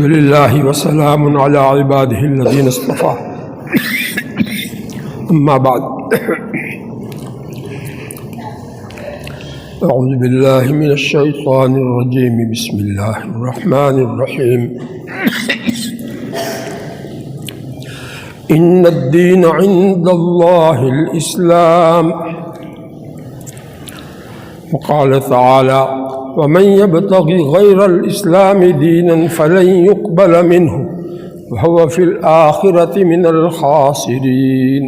الحمد لله وسلام على عباده الذين اصطفى أما بعد أعوذ بالله من الشيطان الرجيم بسم الله الرحمن الرحيم إن الدين عند الله الإسلام وقال تعالى ومن يبتغي غير الإسلام دينا فلن يقبل منه وهو في الآخرة من الخاسرين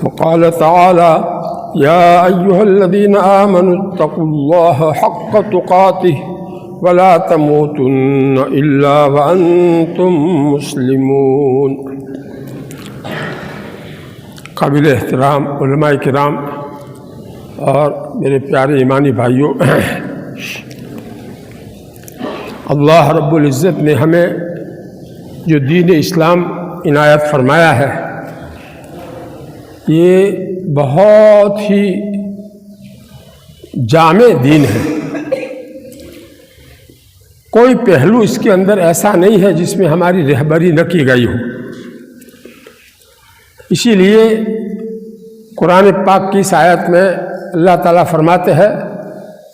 وقال تعالى يا أيها الذين آمنوا اتقوا الله حق تقاته ولا تموتن إلا وأنتم مسلمون۔ قابل احترام علماء کرام اور میرے پیارے ایمانی بھائیوں، اللہ رب العزت نے ہمیں جو دین اسلام عنایت فرمایا ہے یہ بہت ہی جامع دین ہے۔ کوئی پہلو اس کے اندر ایسا نہیں ہے جس میں ہماری رہبری نہ کی گئی ہو۔ اسی لیے قرآن پاک کی اس آیت میں اللہ تعالیٰ فرماتے ہیں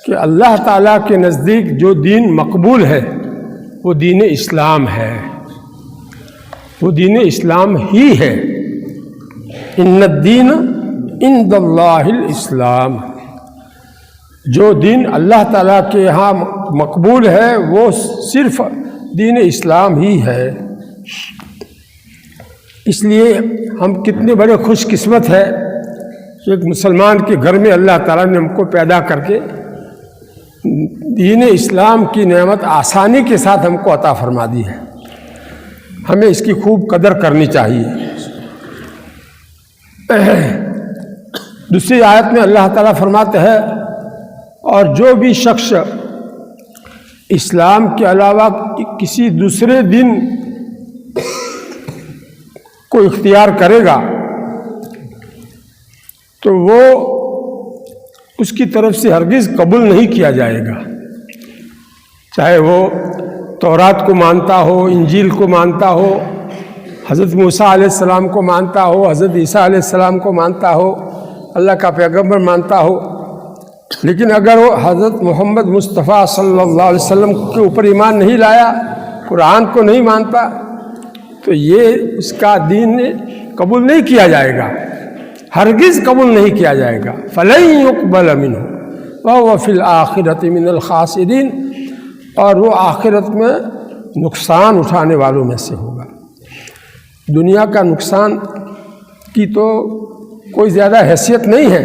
کہ اللہ تعالیٰ کے نزدیک جو دین مقبول ہے وہ دین اسلام ہے، وہ دین اسلام ہی ہے۔ ان الدین عند اللہ الاسلام، جو دین اللہ تعالیٰ کے ہاں مقبول ہے وہ صرف دین اسلام ہی ہے۔ اس لیے ہم کتنے بڑے خوش قسمت ہے کہ ایک مسلمان کے گھر میں اللہ تعالیٰ نے ہم کو پیدا کر کے دین اسلام کی نعمت آسانی کے ساتھ ہم کو عطا فرما دی ہے۔ ہمیں اس کی خوب قدر کرنی چاہیے۔ دوسری آیت میں اللہ تعالیٰ فرماتے ہیں اور جو بھی شخص اسلام کے علاوہ کسی دوسرے دین کو اختیار کرے گا تو وہ اس کی طرف سے ہرگز قبول نہیں کیا جائے گا، چاہے وہ تورات کو مانتا ہو، انجیل کو مانتا ہو، حضرت موسیٰ علیہ السلام کو مانتا ہو، حضرت عیسیٰ علیہ السلام کو مانتا ہو، اللہ کا پیغمبر مانتا ہو، لیکن اگر وہ حضرت محمد مصطفیٰ صلی اللہ علیہ وسلم کے اوپر ایمان نہیں لایا، قرآن کو نہیں مانتا، تو یہ اس کا دین قبول نہیں کیا جائے گا، ہرگز قبول نہیں کیا جائے گا۔ فَلَن يُقْبَلَ مِنْهُ وَهُوَ فِي الْآخِرَةِ مِنَ الْخَاسِرِينَ، اور وہ آخرت میں نقصان اٹھانے والوں میں سے ہوگا۔ دنیا کا نقصان کی تو کوئی زیادہ حیثیت نہیں ہے،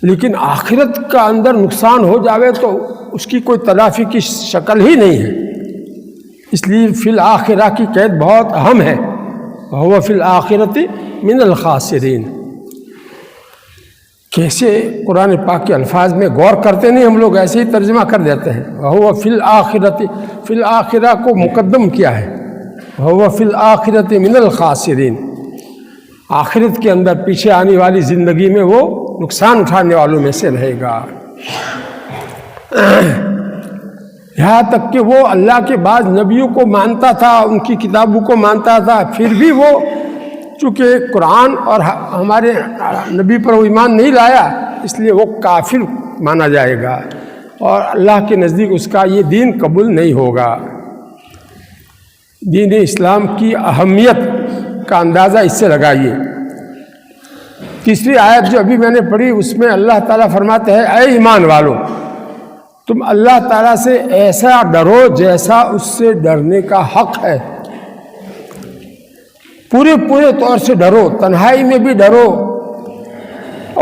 لیکن آخرت کا اندر نقصان ہو جاوے تو اس کی کوئی تلافی کی شکل ہی نہیں ہے۔ اس لیے فی الآخرہ کی قید بہت اہم ہے، وَهُوَ فِي الْآخِرَةِ مِنَ الْخَاسِرِينَ۔ کیسے قرآن پاک کے الفاظ میں غور کرتے نہیں ہم لوگ، ایسے ہی ترجمہ کر دیتے ہیں۔ وَهُوَ فِي الْآخِرَةِ، فی الآخرہ کو مقدم کیا ہے، وَهُوَ فِي الْآخِرَةِ مِنَ الْخَاسِرِينَ، آخرت کے اندر پیچھے آنے والی زندگی میں وہ نقصان اٹھانے والوں میں سے رہے گا۔ یہاں تک کہ وہ اللہ کے بعض نبیوں کو مانتا تھا، ان کی کتابوں کو مانتا تھا، پھر بھی وہ چونکہ قرآن اور ہمارے نبی پر وہ ایمان نہیں لایا، اس لیے وہ کافر مانا جائے گا اور اللہ کے نزدیک اس کا یہ دین قبول نہیں ہوگا۔ دین اسلام کی اہمیت کا اندازہ اس سے لگائیے۔ تیسری آیت جو ابھی میں نے پڑھی اس میں اللہ تعالیٰ فرماتے ہیں اے ایمان والو، تم اللہ تعالیٰ سے ایسا ڈرو جیسا اس سے ڈرنے کا حق ہے۔ پورے طور سے ڈرو، تنہائی میں بھی ڈرو،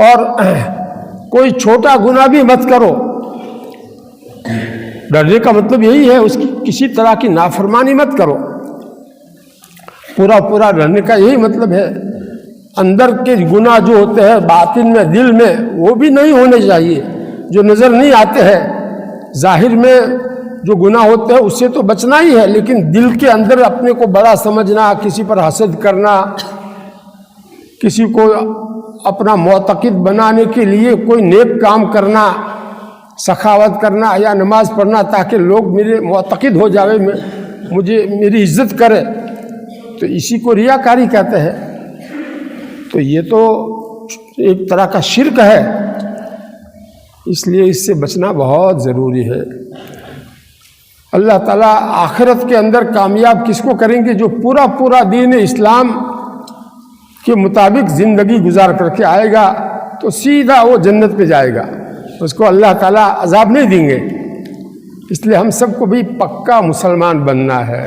اور کوئی چھوٹا گناہ بھی مت کرو۔ ڈرنے کا مطلب یہی ہے اس کی کسی طرح کی نافرمانی مت کرو۔ پورا ڈرنے کا یہی مطلب ہے۔ اندر کے گناہ جو ہوتے ہیں باطن میں، دل میں، وہ بھی نہیں ہونے چاہیے، جو نظر نہیں آتے ہیں۔ ظاہر میں جو گناہ ہوتے ہیں اس سے تو بچنا ہی ہے، لیکن دل کے اندر اپنے کو بڑا سمجھنا، کسی پر حسد کرنا، کسی کو اپنا معتقد بنانے کے لیے کوئی نیک کام کرنا، سخاوت کرنا یا نماز پڑھنا تاکہ لوگ میرے معتقد ہو جاوے، مجھے میری عزت کرے، تو اسی کو ریاکاری کہتے ہیں۔ تو یہ تو ایک طرح کا شرک ہے، اس لیے اس سے بچنا بہت ضروری ہے۔ اللہ تعالیٰ آخرت کے اندر کامیاب کس کو کریں گے؟ جو پورا دین اسلام کے مطابق زندگی گزار کر کے آئے گا تو سیدھا وہ جنت پہ جائے گا، اس کو اللہ تعالیٰ عذاب نہیں دیں گے۔ اس لیے ہم سب کو بھی پکا مسلمان بننا ہے،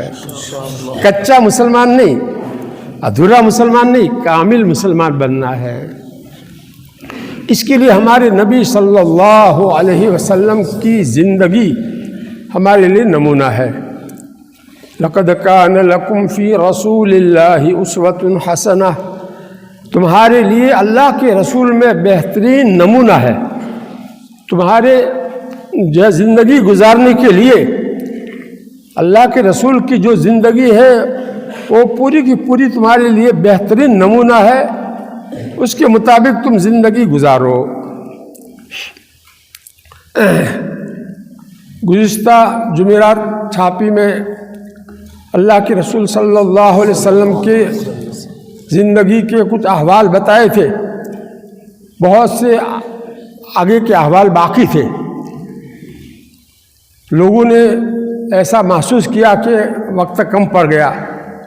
کچا مسلمان نہیں، ادھورا مسلمان نہیں، کامل مسلمان بننا ہے۔ اس کے لیے ہمارے نبی صلی اللہ علیہ وسلم کی زندگی ہمارے لیے نمونہ ہے۔ لقد کان لکم فی رسول اللہ اسوۃ حسنہ، تمہارے لیے اللہ کے رسول میں بہترین نمونہ ہے۔ تمہارے جو زندگی گزارنے کے لیے اللہ کے رسول کی جو زندگی ہے وہ پوری کی پوری تمہارے لیے بہترین نمونہ ہے، اس کے مطابق تم زندگی گزارو۔ گزشتہ جمعرات چھاپی میں اللہ کے رسول صلی اللہ علیہ وسلم کے زندگی کے کچھ احوال بتائے تھے، بہت سے آگے کے احوال باقی تھے۔ لوگوں نے ایسا محسوس کیا کہ وقت کم پڑ گیا،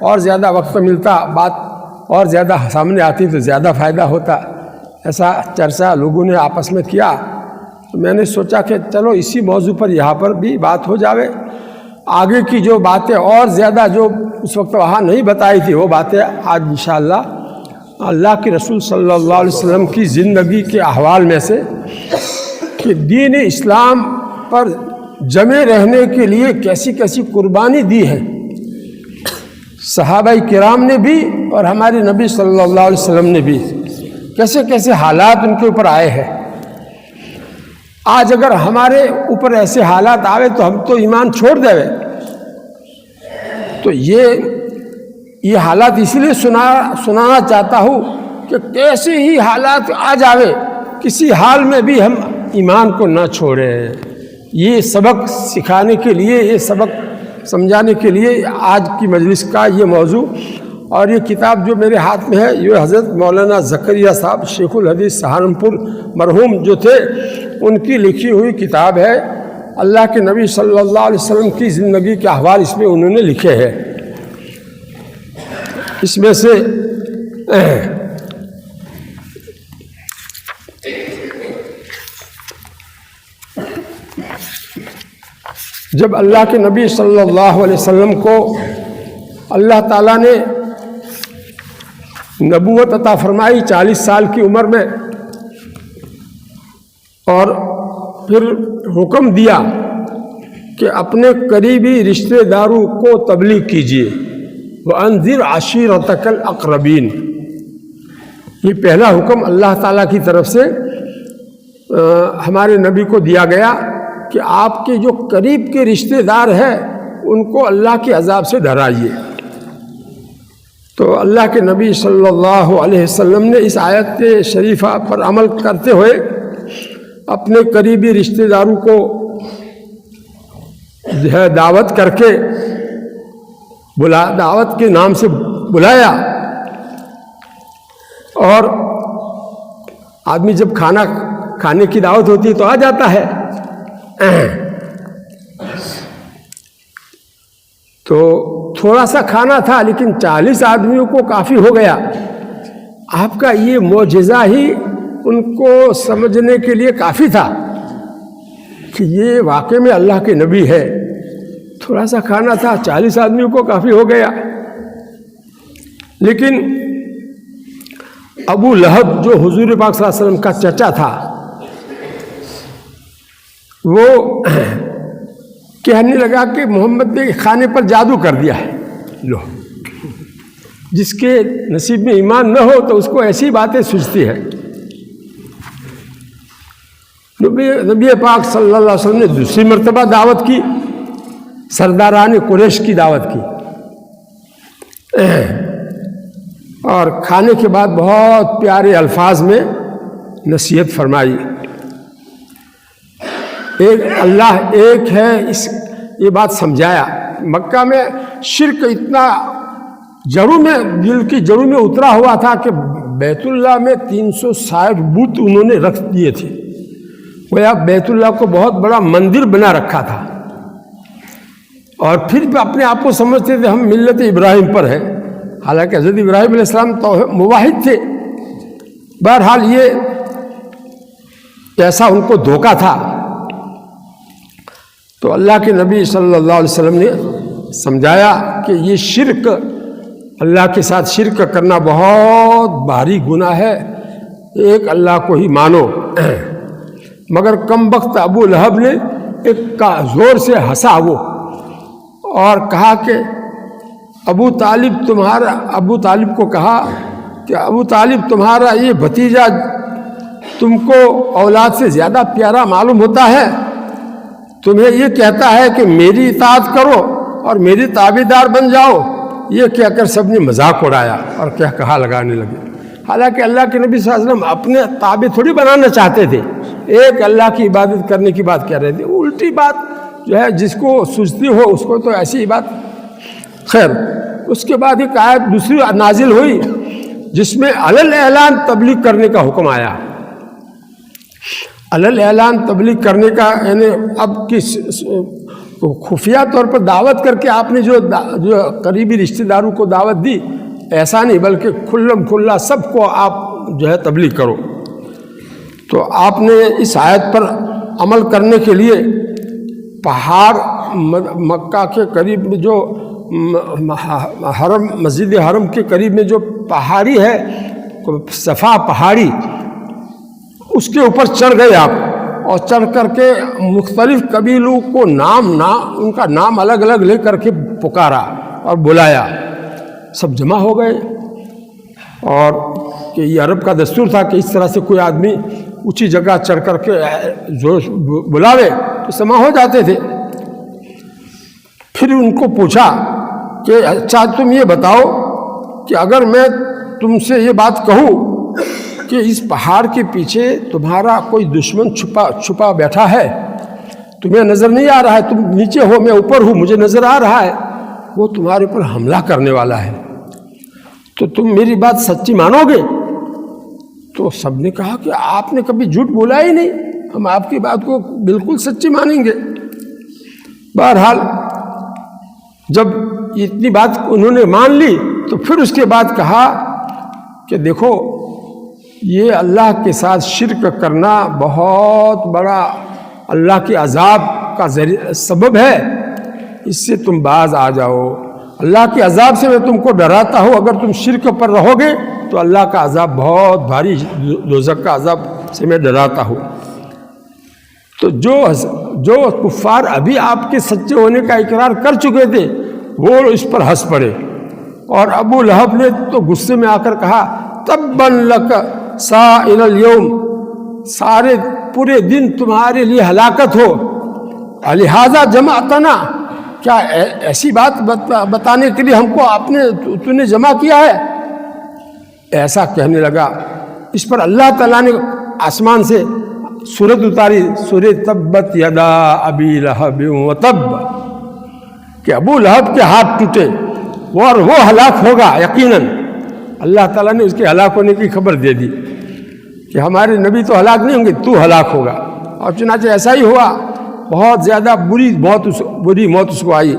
اور زیادہ وقت ملتا بات اور زیادہ سامنے آتی تو زیادہ فائدہ ہوتا، ایسا چرچا لوگوں نے آپس میں کیا۔ تو میں نے سوچا کہ چلو اسی موضوع پر یہاں پر بھی بات ہو جاوے، آگے کی جو باتیں اور زیادہ جو اس وقت وہاں نہیں بتائی تھی وہ باتیں آج انشاءاللہ اللہ کے رسول صلی اللہ علیہ وسلم کی زندگی کے احوال میں سے کہ دین اسلام پر جمے رہنے کے لیے کیسی کیسی قربانی دی ہے صحابہ کرام نے بھی اور ہمارے نبی صلی اللہ علیہ وسلم نے بھی، کیسے کیسے حالات ان کے اوپر آئے ہیں۔ آج اگر ہمارے اوپر ایسے حالات آوے تو ہم تو ایمان چھوڑ دے۔ تو یہ حالات اس لیے سنانا چاہتا ہوں کہ کیسے ہی حالات آ جاوے کسی حال میں بھی ہم ایمان کو نہ چھوڑیں۔ یہ سبق سکھانے کے لیے، یہ سبق سمجھانے کے لیے آج کی مجلس کا یہ موضوع، اور یہ کتاب جو میرے ہاتھ میں ہے یہ حضرت مولانا زکریا صاحب شیخ الحدیث سہارنپور مرحوم جو تھے ان کی لکھی ہوئی کتاب ہے۔ اللہ کے نبی صلی اللہ علیہ وسلم کی زندگی کے احوال اس میں انہوں نے لکھے ہیں۔ اس میں سے جب اللہ کے نبی صلی اللہ علیہ وسلم کو اللہ تعالیٰ نے نبوت عطا فرمائی 40 سال کی عمر میں، اور پھر حکم دیا کہ اپنے قریبی رشتہ داروں کو تبلیغ کیجیے، وَأَنذِرْ عَشِيرَتَكَ الْأَقْرَبِينَ، یہ پہلا حکم اللہ تعالیٰ کی طرف سے ہمارے نبی کو دیا گیا کہ آپ کے جو قریب کے رشتہ دار ہیں ان کو اللہ کے عذاب سے ڈرائیے۔ تو اللہ کے نبی صلی اللہ علیہ وسلم نے اس آیت شریفہ پر عمل کرتے ہوئے اپنے قریبی رشتہ داروں کو جو ہے دعوت کر کے دعوت کے نام سے بلایا، اور آدمی جب کھانے کی دعوت ہوتی ہے تو آ جاتا ہے، تو تھوڑا سا کھانا تھا لیکن 40 آدمیوں کو کافی ہو گیا۔ آپ کا یہ معجزہ ہی ان کو سمجھنے کے لیے کافی تھا کہ یہ واقعے میں اللہ کے نبی ہے۔ تھوڑا سا کھانا تھا، 40 آدمیوں کو کافی ہو گیا۔ لیکن ابو لہب جو حضور پاک صلی اللہ علیہ وسلم کا چچا تھا، وہ کہنے لگا کہ محمد نے کھانے پر جادو کر دیا ہے۔ لو، جس کے نصیب میں ایمان نہ ہو تو اس کو ایسی باتیں سوچتی ہے۔ نبی پاک صلی اللہ علیہ وسلم نے دوسری مرتبہ دعوت کی، سرداران قریش کی دعوت کی، اور کھانے کے بعد بہت پیارے الفاظ میں نصیحت فرمائی۔ ایک اللہ ایک ہے، یہ بات سمجھایا۔ مکہ میں شرک اتنا جڑوں میں، دل کی جڑوں میں اترا ہوا تھا کہ بیت اللہ میں 360 بت انہوں نے رکھ دیے تھے۔ گویا بیت اللہ کو بہت بڑا مندر بنا رکھا تھا، اور پھر بھی اپنے آپ کو سمجھتے تھے ہم ملت ابراہیم پر ہیں، حالانکہ حضرت ابراہیم علیہ السلام تو موحد تھے۔ بہرحال یہ ایسا ان کو دھوکہ تھا۔ تو اللہ کے نبی صلی اللہ علیہ وسلم نے سمجھایا کہ یہ شرک، اللہ کے ساتھ شرک کرنا بہت بھاری گناہ ہے، ایک اللہ کو ہی مانو۔ مگر کم بخت ابو لہب نے ایک زور سے ہنسا وہ، اور کہا کہ ابو طالب کو کہا کہ ابو طالب تمہارا یہ بھتیجا تم کو اولاد سے زیادہ پیارا معلوم ہوتا ہے، تمہیں یہ کہتا ہے کہ میری اطاعت کرو اور میری تابعدار بن جاؤ۔ یہ کہہ کر سب نے مذاق اڑایا اور کہا لگانے لگے۔ حالانکہ اللہ کے نبی صلی اللہ علیہ وسلم اپنے تابع تھوڑی بنانا چاہتے تھے، ایک اللہ کی عبادت کرنے کی بات کہہ رہے تھے۔ الٹی بات جو ہے جس کو سوچتی ہو اس کو تو ایسی ہی بات۔ خیر، اس کے بعد ایک آیت دوسری نازل ہوئی جس میں علل اعلان تبلیغ کرنے کا حکم آیا۔ علل اعلان تبلیغ کرنے کا یعنی اب کس خفیہ طور پر دعوت کر کے آپ نے جو قریبی رشتہ داروں کو دعوت دی، ایسا نہیں، بلکہ کھلم کھلا سب کو آپ جو ہے تبلیغ کرو۔ تو آپ نے اس آیت پر عمل کرنے کے لیے پہاڑ مکہ کے قریب میں جو حرم، مسجد حرم کے قریب میں جو پہاڑی ہے، صفا پہاڑی، اس کے اوپر چڑھ گئے آپ، اور چڑھ کر کے مختلف قبیلوں کو ان کا نام الگ الگ لے کر کے پکارا اور بلایا۔ سب جمع ہو گئے، اور کہ یہ عرب کا دستور تھا کہ اس طرح سے کوئی آدمی اونچی جگہ چڑھ کر کے بلاوے تو سما ہو جاتے تھے۔ پھر ان کو پوچھا کہ اچھا تم یہ بتاؤ کہ اگر میں تم سے یہ بات کہوں کہ اس پہاڑ کے پیچھے تمہارا کوئی دشمن چھپا بیٹھا ہے، تمہیں نظر نہیں آ رہا ہے، تم نیچے ہو میں اوپر ہوں، مجھے نظر آ رہا ہے، وہ تمہارے اوپر حملہ کرنے والا ہے، تو تم میری بات سچی مانو گے؟ تو سب نے کہا کہ آپ نے کبھی جھوٹ بولا ہی نہیں، ہم آپ کی بات کو بالکل سچی مانیں گے۔ بہرحال جب اتنی بات انہوں نے مان لی تو پھر اس کے بعد کہا کہ دیکھو یہ اللہ کے ساتھ شرک کرنا بہت بڑا اللہ کے عذاب کا سبب ہے، اس سے تم باز آ جاؤ۔ اللہ کے عذاب سے میں تم کو ڈراتا ہوں، اگر تم شرک پر رہو گے تو اللہ کا عذاب بہت بھاری، دوزخ کا عذاب سے میں ڈراتا ہوں۔ تو جو کفار ابھی آپ کے سچے ہونے کا اقرار کر چکے تھے وہ اس پر ہنس پڑے، اور ابو لہب نے تو غصے میں آ کر کہا تباً لک سائر اليوم، سارے پورے دن تمہارے لیے ہلاکت ہو، لہذا جمعتنا، کیا ایسی بات بتانے کے لیے ہم کو تو نے جمع کیا ہے؟ ایسا کہنے لگا۔ اس پر اللہ تعالیٰ نے آسمان سے سورت اتاری، سورۃ تبت یدا ابی لہب وتب، کہ ابو لہب کے ہاتھ ٹوٹے اور وہ ہلاک ہوگا یقیناً۔ اللہ تعالیٰ نے اس کے ہلاک ہونے کی خبر دے دی کہ ہمارے نبی تو ہلاک نہیں ہوں گے، تو ہلاک ہوگا، اور چنانچہ ایسا ہی ہوا، بہت زیادہ بری موت اس کو آئی۔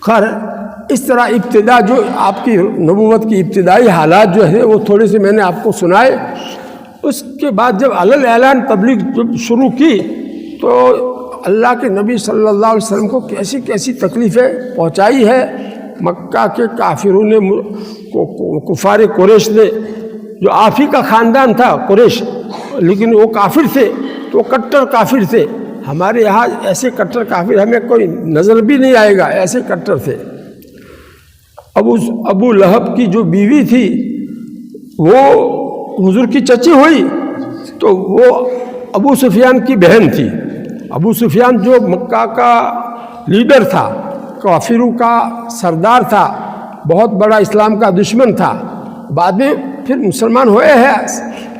خیر، اس طرح ابتدا جو آپ کی نبوت کی ابتدائی حالات جو ہے وہ تھوڑے سے میں نے آپ کو سنائے۔ اس کے بعد جب علل اعلان تبلیغ جب شروع کی تو اللہ کے نبی صلی اللہ علیہ وسلم کو کیسی کیسی تکلیفیں پہنچائی ہے۔ مکہ کے کافروں نے، کفار قریش نے، جو آپ ہی کا خاندان تھا قریش، لیکن وہ کافر تھے، تو کٹر کافر تھے۔ ہمارے یہاں ایسے کٹر کافر ہمیں کوئی نظر بھی نہیں آئے گا، ایسے کٹر تھے۔ ابو لہب کی جو بیوی تھی وہ حضور کی چچی ہوئی، تو وہ ابو سفیان کی بہن تھی۔ ابو سفیان جو مکہ کا لیڈر تھا، کافروں کا سردار تھا، بہت بڑا اسلام کا دشمن تھا، بعد میں پھر مسلمان ہوئے ہیں،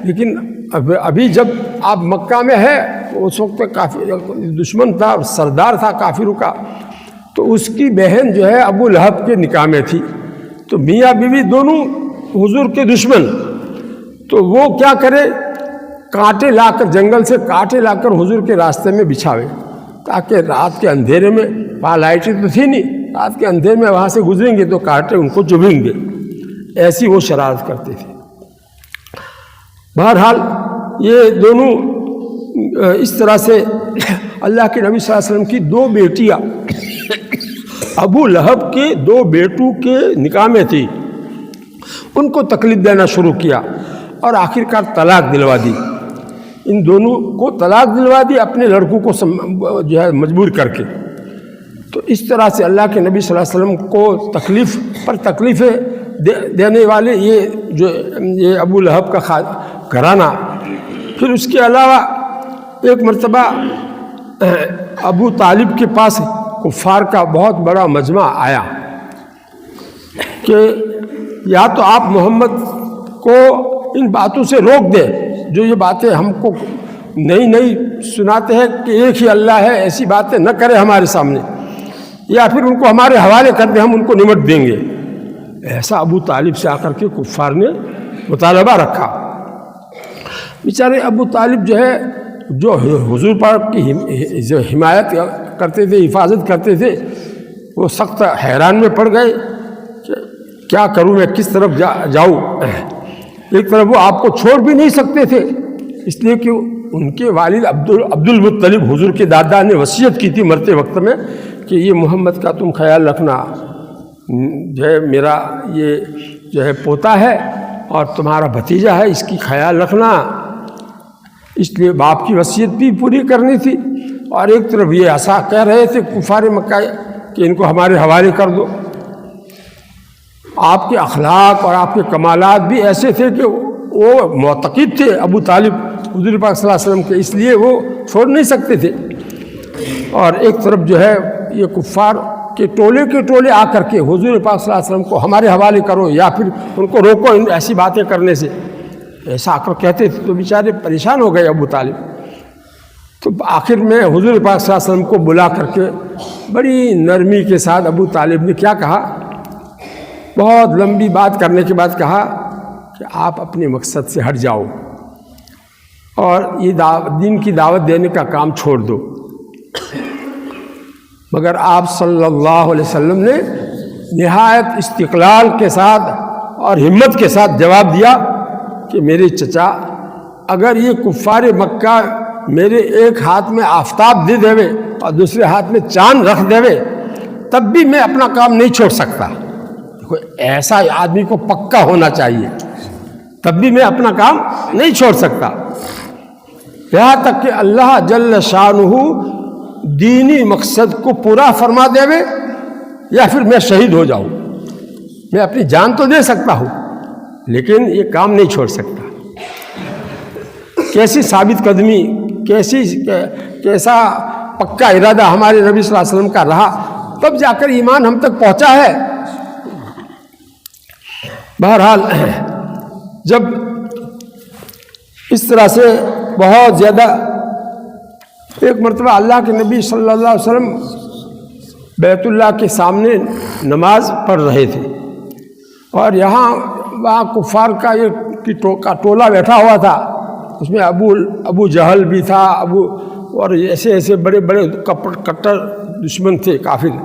لیکن ابھی جب آپ مکہ میں ہے اس وقت کافر دشمن تھا، سردار تھا کافروں کا، تو اس کی بہن جو ہے ابو لہب کے نکاح میں تھی، تو میاں بیوی دونوں حضور کے دشمن، تو وہ کیا کرے، کانٹے لا کر، جنگل سے کانٹے لا کر حضور کے راستے میں بچھاوے، تاکہ رات کے اندھیرے میں، وہاں لائٹیں تو تھی نہیں، رات کے اندھیرے میں وہاں سے گزریں گے تو کانٹے ان کو چبھیں گے، ایسی وہ شرارت کرتے تھے۔ بہرحال یہ دونوں اس طرح سے اللہ کے نبی صلی اللہ علیہ وسلم کی دو بیٹیاں ابو لہب کے دو بیٹوں کے نکاح میں تھی، ان کو تکلیف دینا شروع کیا اور آخرکار طلاق دلوا دی، ان دونوں کو طلاق دلوا دی اپنے لڑکوں کو جو ہے مجبور کر کے۔ تو اس طرح سے اللہ کے نبی صلی اللہ علیہ وسلم کو تکلیف پر تکلیفیں دینے والے یہ ابو لہب کا گھرانہ۔ پھر اس کے علاوہ ایک مرتبہ ابو طالب کے پاس کفار کا بہت بڑا مجمع آیا کہ یا تو آپ محمد کو ان باتوں سے روک دیں، جو یہ باتیں ہم کو نئی سناتے ہیں کہ ایک ہی اللہ ہے، ایسی باتیں نہ کرے ہمارے سامنے، یا پھر ان کو ہمارے حوالے کر دیں، ہم ان کو نمٹ دیں گے۔ ایسا ابو طالب سے آ کر کے کفار نے مطالبہ رکھا۔ بیچارے ابو طالب جو ہے، جو حضور پاک کی جو حمایت کرتے تھے، حفاظت کرتے تھے، وہ سخت حیران میں پڑ گئے کہ کیا کروں میں، کس طرف جاؤں۔ ایک طرف وہ آپ کو چھوڑ بھی نہیں سکتے تھے، اس لیے کہ ان کے والد عبد المطلب حضور کے دادا نے وصیت کی تھی مرتے وقت میں کہ یہ محمد کا تم خیال رکھنا، جو ہے میرا یہ جو ہے پوتا ہے اور تمہارا بھتیجا ہے، اس کی خیال رکھنا۔ اس لیے باپ کی وصیت بھی پوری کرنی تھی، اور ایک طرف یہ ایسا کہہ رہے تھے کفار مکہ کہ ان کو ہمارے حوالے کر دو۔ آپ کے اخلاق اور آپ کے کمالات بھی ایسے تھے کہ وہ معتقد تھے ابو طالب حضور پاک صلی اللہ علیہ وسلم کے، اس لیے وہ چھوڑ نہیں سکتے تھے۔ اور ایک طرف جو ہے یہ کفار کے ٹولے آ کر کے حضور پاک صلی اللہ علیہ وسلم کو ہمارے حوالے کرو، یا پھر ان کو روکو ان ایسی باتیں کرنے سے، ایسا آ کر کہتے تھے۔ تو بیچارے پریشان ہو گئے ابو طالب۔ تو آخر میں حضور پاک صلی اللہ علیہ وسلم کو بلا کر کے بڑی نرمی کے ساتھ ابو طالب نے کیا کہا، بہت لمبی بات کرنے کے بعد کہا کہ آپ اپنے مقصد سے ہٹ جاؤ اور یہ دین کی دعوت دینے کا کام چھوڑ دو۔ مگر آپ صلی اللہ علیہ وسلم نے نہایت استقلال کے ساتھ اور ہمت کے ساتھ جواب دیا کہ میرے چچا، اگر یہ کفار مکہ میرے ایک ہاتھ میں آفتاب دے دیوے اور دوسرے ہاتھ میں چاند رکھ دیوے، تب بھی میں اپنا کام نہیں چھوڑ سکتا۔ دیکھو ایسا آدمی کو پکا ہونا چاہیے، تب بھی میں اپنا کام نہیں چھوڑ سکتا، یہاں تک کہ اللہ جل شانہ دینی مقصد کو پورا فرما دیوے یا پھر میں شہید ہو جاؤں۔ میں اپنی جان تو دے سکتا ہوں لیکن یہ کام نہیں چھوڑ سکتا۔ کیسی ثابت قدمی، کیسا پکا ارادہ ہمارے نبی صلی اللہ علیہ وسلم کا رہا، تب جا کر ایمان ہم تک پہنچا ہے۔ بہرحال جب اس طرح سے بہت زیادہ، ایک مرتبہ اللہ کے نبی صلی اللہ علیہ وسلم بیت اللہ کے سامنے نماز پڑھ رہے تھے، اور وہاں کفار کا ٹولہ بیٹھا ہوا تھا، اس میں ابو جہل بھی تھا، اور ایسے بڑے بڑے کٹر دشمن تھے کافر۔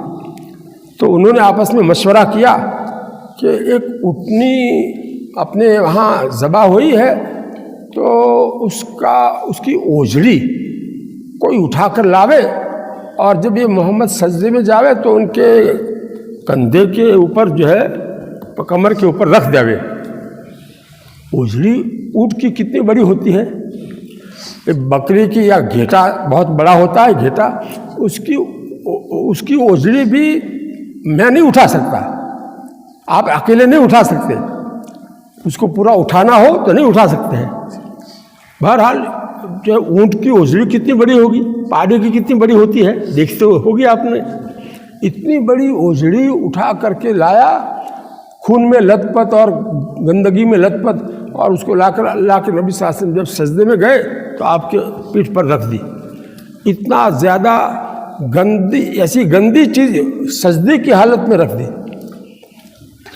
تو انہوں نے آپس میں مشورہ کیا کہ ایک اٹھنی اپنے وہاں ذبح ہوئی ہے، تو اس کی اوجڑی کوئی اٹھا کر لاوے، اور جب یہ محمد سجدے میں جاوے تو ان کے کندھے کے اوپر جو ہے کمر کے اوپر رکھ دیوے۔ اوجڑی اونٹ کی کتنی بڑی ہوتی ہے، بکری کی یا گھیٹا بہت بڑا ہوتا ہے گھیٹا، اس کی اوجڑی بھی میں نہیں اٹھا سکتا، آپ اکیلے نہیں اٹھا سکتے، اس کو پورا اٹھانا ہو تو نہیں اٹھا سکتے ہیں۔ بہرحال جو اونٹ کی اوجڑی کتنی بڑی ہوگی، پہاڑی کی کتنی بڑی ہوتی ہے، دیکھتے ہوگی آپ نے، اتنی بڑی اوجڑی اٹھا کر کے لایا، خون میں لت پت اور گندگی میں لت پت، اور اس کو لا کر اللہ کے نبی صلی اللہ علیہ وسلم جب سجدے میں گئے تو آپ کے پیٹھ پر رکھ دی۔ اتنا زیادہ گندی ایسی گندی چیز سجدے کی حالت میں رکھ دی،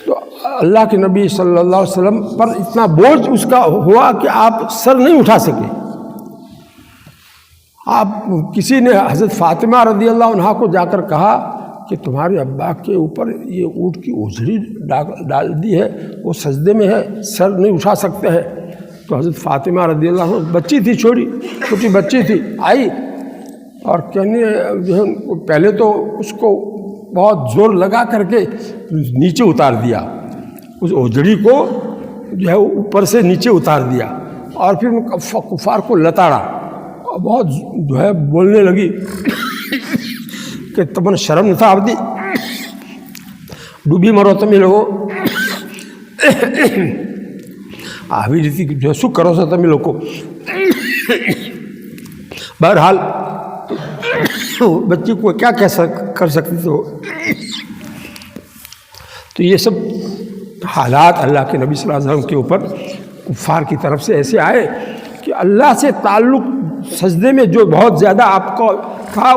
تو اللہ کے نبی صلی اللہ علیہ وسلم پر اتنا بوجھ اس کا ہوا کہ آپ سر نہیں اٹھا سکے۔ آپ کسی نے حضرت فاطمہ رضی اللہ عنہا کو جا کر کہا کہ تمہارے ابا کے اوپر یہ اونٹ کی اوجھڑی ڈال دی ہے، وہ سجدے میں ہے، سر نہیں اٹھا سکتے ہیں۔ تو حضرت فاطمہ رضی اللہ عنہ بچی تھی، چھوٹی بچی تھی، آئی اور کہنے جو ہے پہلے تو اس کو بہت زور لگا کر کے نیچے اتار دیا، اس اوجھڑی کو جو ہے اوپر سے نیچے اتار دیا، اور پھر ان کفار کو لتاڑا اور بہت جو ہے بولنے لگی کہ تمہیں شرم نہ تھا آبدی، ڈوبی مرو تمہیں لوگوں آبی ریتی جو سو کرو سا تمہیں لوگوں۔ بہرحال بچی کو کیا کر سکتی تو یہ سب حالات اللہ کے نبی صلی اللہ علیہ وسلم کے اوپر کفار کی طرف سے ایسے آئے کہ اللہ سے تعلق سجدے میں جو بہت زیادہ آپ کو تھا،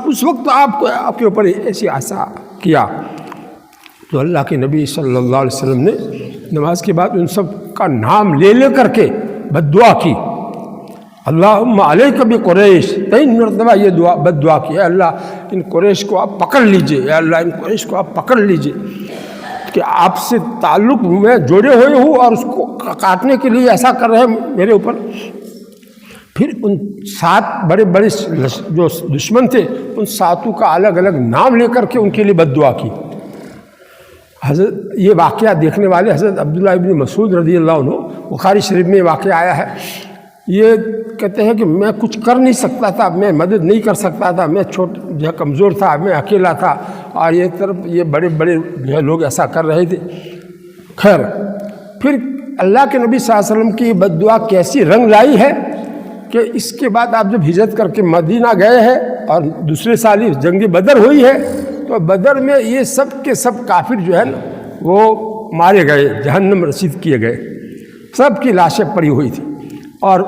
اس وقت آپ کے اوپر ایسی آسا کیا۔ تو اللہ کے نبی صلی اللہ علیہ وسلم نے نماز کے بعد ان سب کا نام لے کر کے بد دعا کی، اللہم علیک بقریش، 3 مرتبہ یہ بد دعا کی، اے اللہ ان قریش کو آپ پکڑ لیجئے، اے اللہ ان قریش کو آپ پکڑ لیجئے کہ آپ سے تعلق میں جوڑے ہوئے ہوں اور اس کو کاٹنے کے لیے ایسا کر رہے ہیں میرے اوپر۔ پھر ان 7 بڑے بڑے جو دشمن تھے ان 7 کا الگ الگ نام لے کر کے ان کے لیے بد دعا کی۔ حضرت یہ واقعہ دیکھنے والے حضرت عبداللہ ابن مسعود رضی اللہ عنہ، بخاری شریف میں یہ واقعہ آیا ہے، یہ کہتے ہیں کہ میں کچھ کر نہیں سکتا تھا، میں مدد نہیں کر سکتا تھا، میں جو کمزور تھا، میں اکیلا تھا، اور یہ طرف یہ بڑے بڑے جو ہے لوگ ایسا کر رہے تھے۔ خیر پھر اللہ کے نبی صلی اللہ علیہ وسلم کی بد دعا کیسی رنگ لائی ہے کہ اس کے بعد آپ جب ہجرت کر کے مدینہ گئے ہیں اور دوسرے سال ہی جنگ بدر ہوئی ہے، تو بدر میں یہ سب کے سب کافر جو ہے نا وہ مارے گئے، جہنم رسید کیے گئے، سب کی لاشیں پڑی ہوئی تھی، اور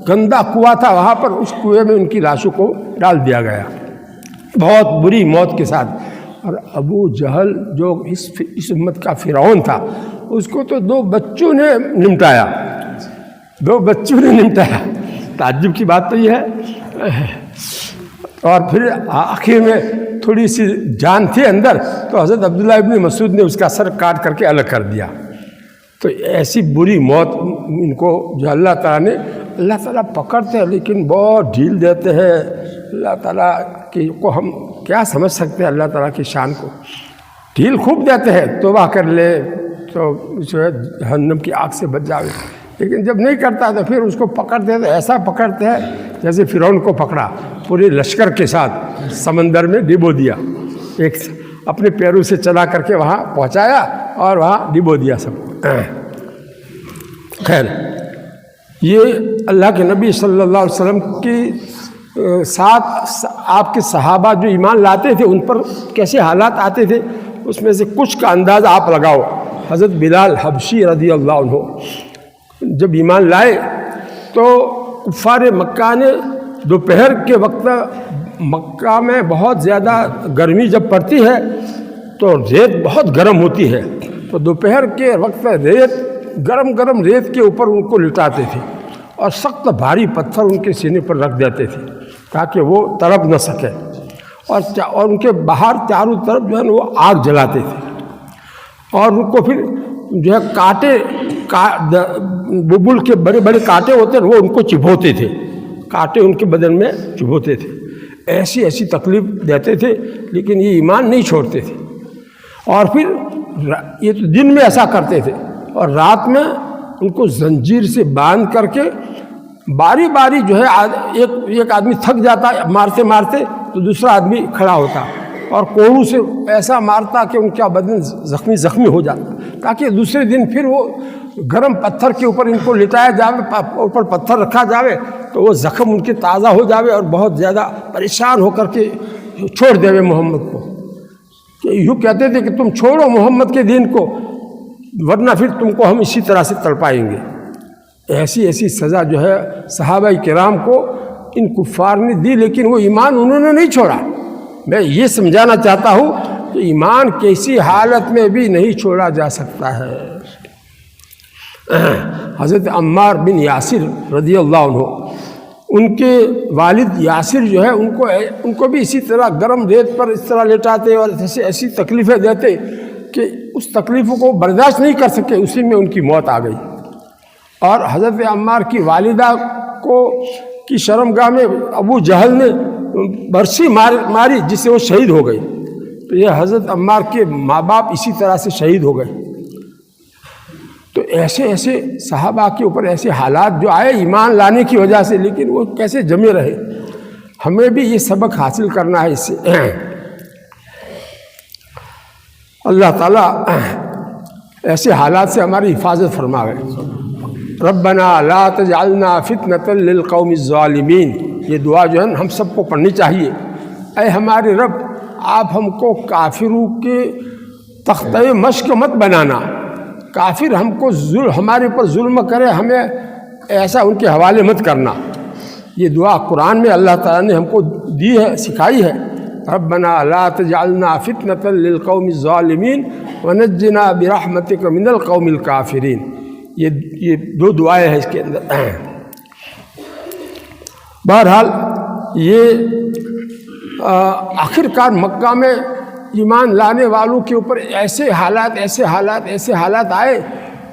گندا کنواں تھا وہاں پر، اس کنویں میں ان کی لاشوں کو ڈال دیا گیا بہت بری موت کے ساتھ۔ اور ابو جہل جو اس امت کا فرعون تھا، اس کو تو 2 بچوں نے نمٹایا، 2 بچوں نے نمٹایا، تعجب کی بات تو یہ ہے۔ اور پھر آخر میں تھوڑی سی جان تھی اندر، تو حضرت عبداللہ ابن مسعود نے اس کا سر کاٹ کر کے الگ کر دیا۔ تو ایسی بری موت ان کو جو اللہ تعالیٰ پکڑتے ہیں لیکن بہت ڈھیل دیتے ہیں۔ اللہ تعالیٰ کو ہم کیا سمجھ سکتے ہیں، اللہ تعالیٰ کی شان کو ڈھیل خوب دیتے ہیں، توبہ کر لے تو جو ہے جہنم کی آگ سے بچ جاوے، لیکن جب نہیں کرتا تو پھر اس کو پکڑتے ہیں تو ایسا پکڑتے ہیں جیسے فرعون کو پکڑا، پورے لشکر کے ساتھ سمندر میں ڈبو دیا، ایک اپنے پیروں سے چلا کر کے وہاں پہنچایا اور وہاں ڈبو دیا سب۔ خیر یہ اللہ کے نبی صلی اللہ علیہ وسلم کی ساتھ آپ کے صحابہ جو ایمان لاتے تھے ان پر کیسے حالات آتے تھے، اس میں سے کچھ کا اندازہ آپ لگاؤ۔ حضرت بلال حبشی رضی اللہ عنہ جب ایمان لائے تو کفار مکہ نے دوپہر کے وقت، مکہ میں بہت زیادہ گرمی جب پڑتی ہے تو ریت بہت گرم ہوتی ہے، تو دوپہر کے وقت گرم ریت کے اوپر ان کو لٹاتے تھے اور سخت بھاری پتھر ان کے سینے پر رکھ دیتے تھے تاکہ وہ تڑپ نہ سکے، اور ان کے باہر چاروں طرف جو ہے وہ آگ جلاتے تھے، اور ان کو پھر جو ہے کانٹے ببل کے بڑے بڑے کانٹے ہوتے ہیں وہ ان کو چبھوتے تھے، کانٹے ان کے بدن میں چبھوتے تھے، ایسی تکلیف دیتے تھے، لیکن یہ ایمان نہیں چھوڑتے تھے۔ اور پھر یہ تو دن میں ایسا کرتے تھے، اور رات میں ان کو زنجیر سے باندھ کر کے باری باری جو ہے ایک آدمی تھک جاتا مارتے مارتے تو دوسرا آدمی کھڑا ہوتا اور کوڑوں سے ایسا مارتا کہ ان کا بدن زخمی ہو جاتا، تاکہ دوسرے دن پھر وہ گرم پتھر کے اوپر ان کو لٹایا جاوے، اوپر پتھر رکھا جاوے تو وہ زخم ان کے تازہ ہو جاوے، اور بہت زیادہ پریشان ہو کر کے چھوڑ دے محمد کو، کہ یوں کہتے تھے کہ تم چھوڑو محمد کے دین کو ورنہ پھر تم کو ہم اسی طرح سے تڑپائیں گے۔ ایسی سزا جو ہے صحابہ کرام کو ان کفار نے دی، لیکن وہ ایمان انہوں نے نہیں چھوڑا۔ میں یہ سمجھانا چاہتا ہوں کہ ایمان کسی حالت میں بھی نہیں چھوڑا جا سکتا ہے۔ حضرت عمار بن یاسر رضی اللہ عنہ، ان کے والد یاسر جو ہے ان کو بھی اسی طرح گرم ریت پر اس طرح لٹاتے اور ایسی تکلیفیں دیتے کہ اس تکلیفوں کو برداشت نہیں کر سکے، اسی میں ان کی موت آ گئی۔ اور حضرت عمار کی والدہ کی شرمگاہ میں ابو جہل نے برسی ماری جس سے وہ شہید ہو گئی۔ تو یہ حضرت عمار کے ماں باپ اسی طرح سے شہید ہو گئے۔ تو ایسے صحابہ کے اوپر ایسے حالات جو آئے ایمان لانے کی وجہ سے، لیکن وہ کیسے جمے رہے۔ ہمیں بھی یہ سبق حاصل کرنا ہے اس سے۔ اللہ تعالیٰ ایسے حالات سے ہماری حفاظت فرمائے۔ ربنا لا تجعلنا فتنة للقوم الظالمین، یہ دعا جو ہے ہم سب کو پڑھنی چاہیے۔ اے ہمارے رب، آپ ہم کو کافروں کے تختہ مشق مت بنانا۔ کافر ہمارے اوپر ظلم کرے، ہمیں ایسا ان کے حوالے مت کرنا۔ یہ دعا قرآن میں اللہ تعالیٰ نے ہم کو دی ہے، سکھائی ہے۔ ربنا لا تجعلنا فتنة للقوم الظالمین ونجنا برحمتک من القوم الکافرین۔ یہ دو دعائیں ہیں اس کے اندر۔ بہرحال یہ آخرکار مکہ میں ایمان لانے والوں کے اوپر ایسے حالات آئے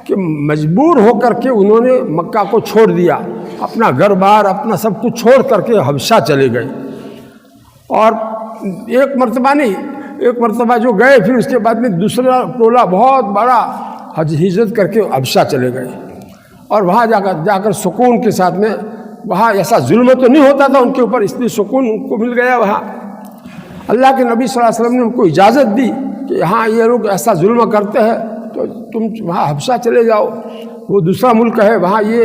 کہ مجبور ہو کر کے انہوں نے مکہ کو چھوڑ دیا، اپنا گھر بار اپنا سب کچھ چھوڑ کر کے حبشہ چلے گئے۔ اور ایک مرتبہ جو گئے، پھر اس کے بعد میں دوسرا ٹولہ بہت بڑا ہجرت کر کے حبشہ چلے گئے۔ اور وہاں جا کر سکون کے ساتھ میں، وہاں ایسا ظلم تو نہیں ہوتا تھا ان کے اوپر، اس لیے سکون ان کو مل گیا۔ وہاں اللہ کے نبی صلی اللہ علیہ وسلم نے ان کو اجازت دی کہ ہاں یہ لوگ ایسا ظلم کرتے ہیں تو تم وہاں حبشہ چلے جاؤ، وہ دوسرا ملک ہے، وہاں یہ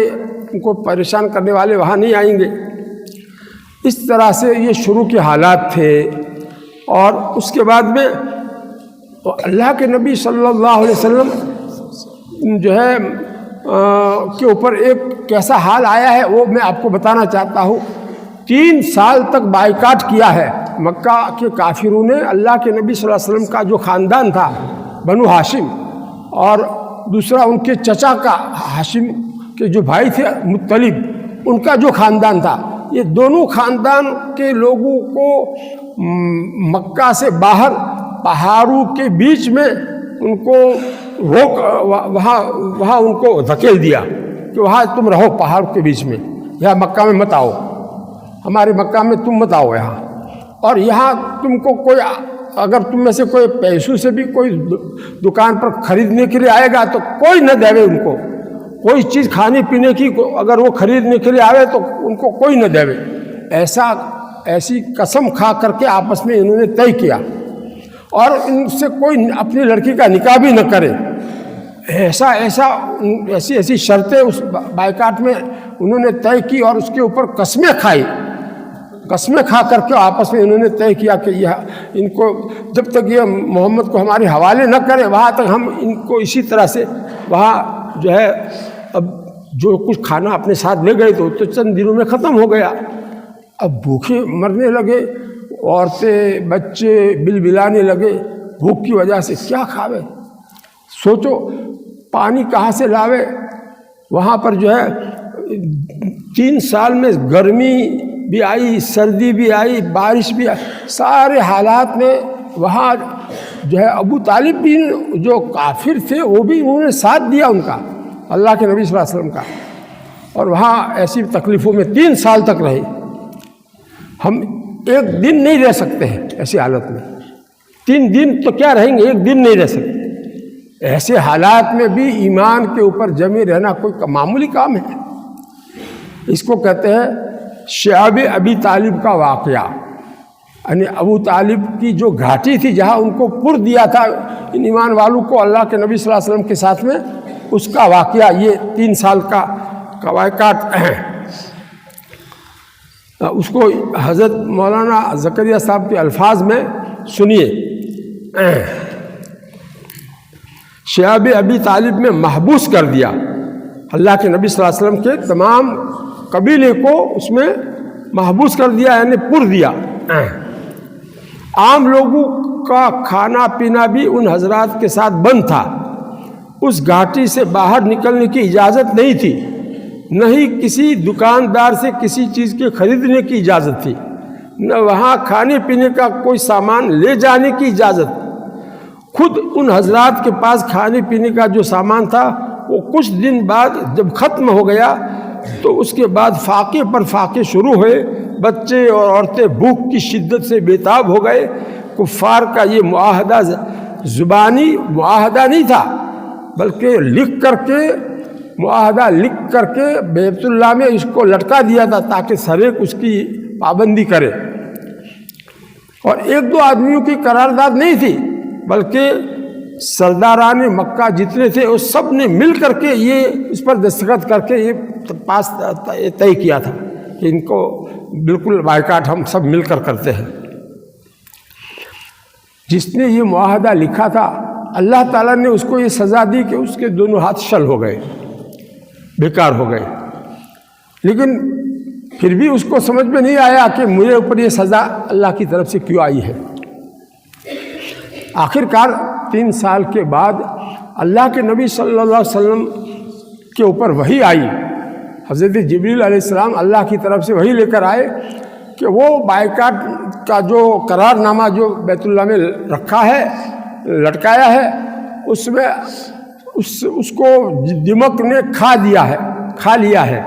ان کو پریشان کرنے والے وہاں نہیں آئیں گے۔ اس طرح سے یہ شروع کے حالات تھے۔ اور اس کے بعد میں اللہ کے نبی صلی اللہ علیہ وسلم جو ہے کے اوپر ایک کیسا حال آیا ہے وہ میں آپ کو بتانا چاہتا ہوں۔ 3 سال تک بائیکاٹ کیا ہے مکہ کے کافروں نے اللہ کے نبی صلی اللہ علیہ وسلم کا جو خاندان تھا بنو ہاشم، اور دوسرا ان کے چچا کا ہاشم کے جو بھائی تھے مطلب، ان کا جو خاندان تھا، یہ دونوں خاندان کے لوگوں کو مکہ سے باہر پہاڑوں کے بیچ میں ان کو وہاں ان کو دھکیل دیا کہ وہاں تم رہو پہاڑ کے بیچ میں، یہاں مکہ میں مت آؤ، ہمارے مکہ میں تم مت آؤ یہاں۔ اور یہاں تم کو کوئی، اگر تم میں سے کوئی پیسوں سے بھی کوئی دکان پر خریدنے کے لیے آئے گا تو کوئی نہ دے ان کو، کوئی چیز کھانے پینے کی اگر وہ خریدنے کے لیے آئے تو ان کو کوئی نہ دے۔ ایسی قسم کھا کر کے آپس میں انہوں نے طے کیا، اور ان سے کوئی اپنی لڑکی کا نکاح بھی نہ کرے۔ ایسی شرطیں اس بائیکاٹ میں انہوں نے طے کی، اور اس کے اوپر قسمیں کھا کر کے آپس میں انہوں نے طے کیا کہ ان کو جب تک یہ محمد کو ہمارے حوالے نہ کرے وہاں تک ہم ان کو اسی طرح سے وہاں جو ہے، اب جو کچھ کھانا اپنے ساتھ لے گئے تو چند دنوں میں ختم ہو گیا۔ اب بھوکے مرنے لگے، عورتیں بچے بلبلانے لگے بھوک کی وجہ سے، کیا کھاوے؟ سوچو پانی کہاں سے لاوے؟ وہاں پر جو ہے 3 سال میں گرمی بھی آئی، سردی بھی آئی، بارش بھی آئی، سارے حالات میں وہاں جو ہے ابو طالب بھی جو کافر تھے وہ بھی انہوں نے ساتھ دیا ان کا، اللہ کے نبی صلی اللہ علیہ وسلم کا، اور وہاں ایسی تکلیفوں میں 3 سال تک رہے۔ ہم ایک دن نہیں رہ سکتے ہیں ایسی حالت میں، 3 دن تو کیا رہیں گے، ایک دن نہیں رہ سکتے۔ ایسے حالات میں بھی ایمان کے اوپر جمے رہنا کوئی معمولی کام ہے؟ اس کو کہتے ہیں شعب ابی طالب کا واقعہ، یعنی ابو طالب کی جو گھاٹی تھی جہاں ان کو پر دیا تھا ان ایمان والوں کو اللہ کے نبی صلی اللہ علیہ وسلم کے ساتھ میں، اس کا واقعہ یہ 3 سال کا بائیکاٹ ہے۔ اس کو حضرت مولانا زکریا صاحب کے الفاظ میں سنیے۔ شعب ابی طالب میں محبوس کر دیا اللہ کے نبی صلی اللہ علیہ وسلم کے تمام قبیلے کو، اس میں محبوس کر دیا یعنی پر دیا۔ عام لوگوں کا کھانا پینا بھی ان حضرات کے ساتھ بند تھا، اس گھاٹی سے باہر نکلنے کی اجازت نہیں تھی، نہ ہی کسی دکاندار سے کسی چیز کے خریدنے کی اجازت تھی، نہ وہاں کھانے پینے کا کوئی سامان لے جانے کی اجازت۔ خود ان حضرات کے پاس کھانے پینے کا جو سامان تھا وہ کچھ دن بعد جب ختم ہو گیا تو اس کے بعد فاقے پر فاقے شروع ہوئے، بچے اور عورتیں بھوک کی شدت سے بیتاب ہو گئے۔ کفار کا یہ معاہدہ زبانی معاہدہ نہیں تھا، بلکہ معاہدہ لکھ کر کے بیت اللہ میں اس کو لٹکا دیا تھا تاکہ ہر ایک اس کی پابندی کرے۔ اور ایک دو آدمیوں کی قرارداد نہیں تھی، بلکہ سرداران مکہ جتنے تھے وہ سب نے مل کر کے یہ اس پر دستخط کر کے یہ طے کیا تھا کہ ان کو بالکل بائیکاٹ ہم سب مل کر کرتے ہیں۔ جس نے یہ معاہدہ لکھا تھا اللہ تعالیٰ نے اس کو یہ سزا دی کہ اس کے دونوں ہاتھ شل ہو گئے، بیکار ہو گئے، لیکن پھر بھی اس کو سمجھ میں نہیں آیا کہ مجھے اوپر یہ سزا اللہ کی طرف سے کیوں آئی ہے۔ آخر کار 3 سال کے بعد اللہ کے نبی صلی اللہ علیہ وسلم کے اوپر وحی آئی، حضرت جبریل علیہ السلام اللہ کی طرف سے وحی لے کر آئے کہ وہ بائیکاٹ کا جو قرار نامہ جو بیت اللہ میں رکھا ہے، لٹکایا ہے، اس میں اس کو دمک نے کھا لیا ہے،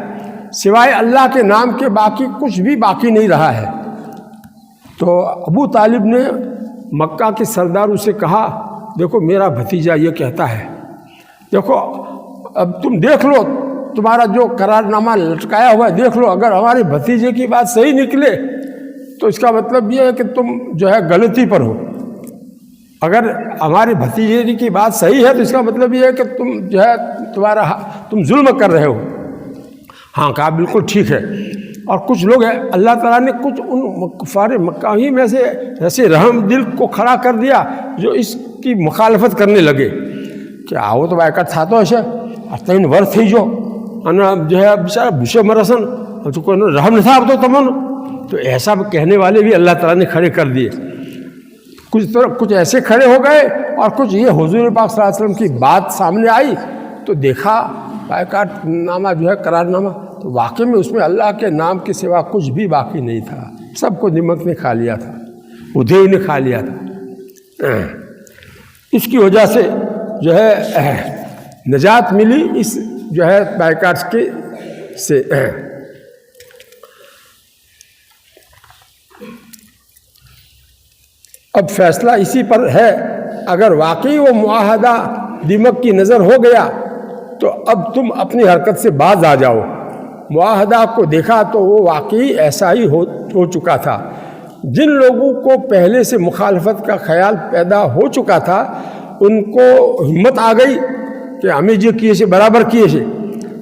سوائے اللہ کے نام کے باقی کچھ بھی باقی نہیں رہا ہے۔ تو ابو طالب نے مکہ کے سرداروں سے کہا، دیکھو میرا بھتیجا یہ کہتا ہے، دیکھو اب تم دیکھ لو، تمہارا جو قرار نامہ لٹکایا ہوا ہے دیکھ لو، اگر ہمارے بھتیجے کی بات صحیح نکلے تو اس کا مطلب یہ ہے کہ تم جو ہے غلطی پر ہو، اگر ہمارے بھتیجے کی بات صحیح ہے تو اس کا مطلب یہ ہے کہ تم جو ہے تم ظلم کر رہے ہو۔ ہاں کہا بالکل ٹھیک ہے۔ اور کچھ لوگ ہیں اللہ تعالیٰ نے کچھ ان کفار مکہ ہی میں سے ایسے رحم دل کو کھڑا کر دیا جو اس کی مخالفت کرنے لگے کہ آؤ تو بائیکاٹ تھا تو ایسے تین ور تھی جو ہے بیچارہ بھوشے مرسن تو کوئی رحم نہ تھا اب تو تمن، تو ایسا کہنے والے بھی اللہ تعالیٰ نے کھڑے کر دیے۔ کچھ ایسے کھڑے ہو گئے اور کچھ یہ حضور پاک صلی اللہ علیہ وسلم کی بات سامنے آئی تو دیکھا بائیکاٹ نامہ جو ہے قرار نامہ، تو واقعی میں اس میں اللہ کے نام کے سوا کچھ بھی باقی نہیں تھا، سب کو نمک نے کھا لیا تھا، ادھے نے کھا لیا تھا۔ اس کی وجہ سے جو ہے نجات ملی اس جو ہے بائیکاٹ کے سے۔ اب فیصلہ اسی پر ہے، اگر واقعی وہ معاہدہ دمک کی نظر ہو گیا تو اب تم اپنی حرکت سے باز آ جاؤ۔ معاہدہ کو دیکھا تو وہ واقعی ایسا ہی ہو چکا تھا۔ جن لوگوں کو پہلے سے مخالفت کا خیال پیدا ہو چکا تھا ان کو ہمت آ گئی کہ ہمیں جو کیے سے برابر کیے سے،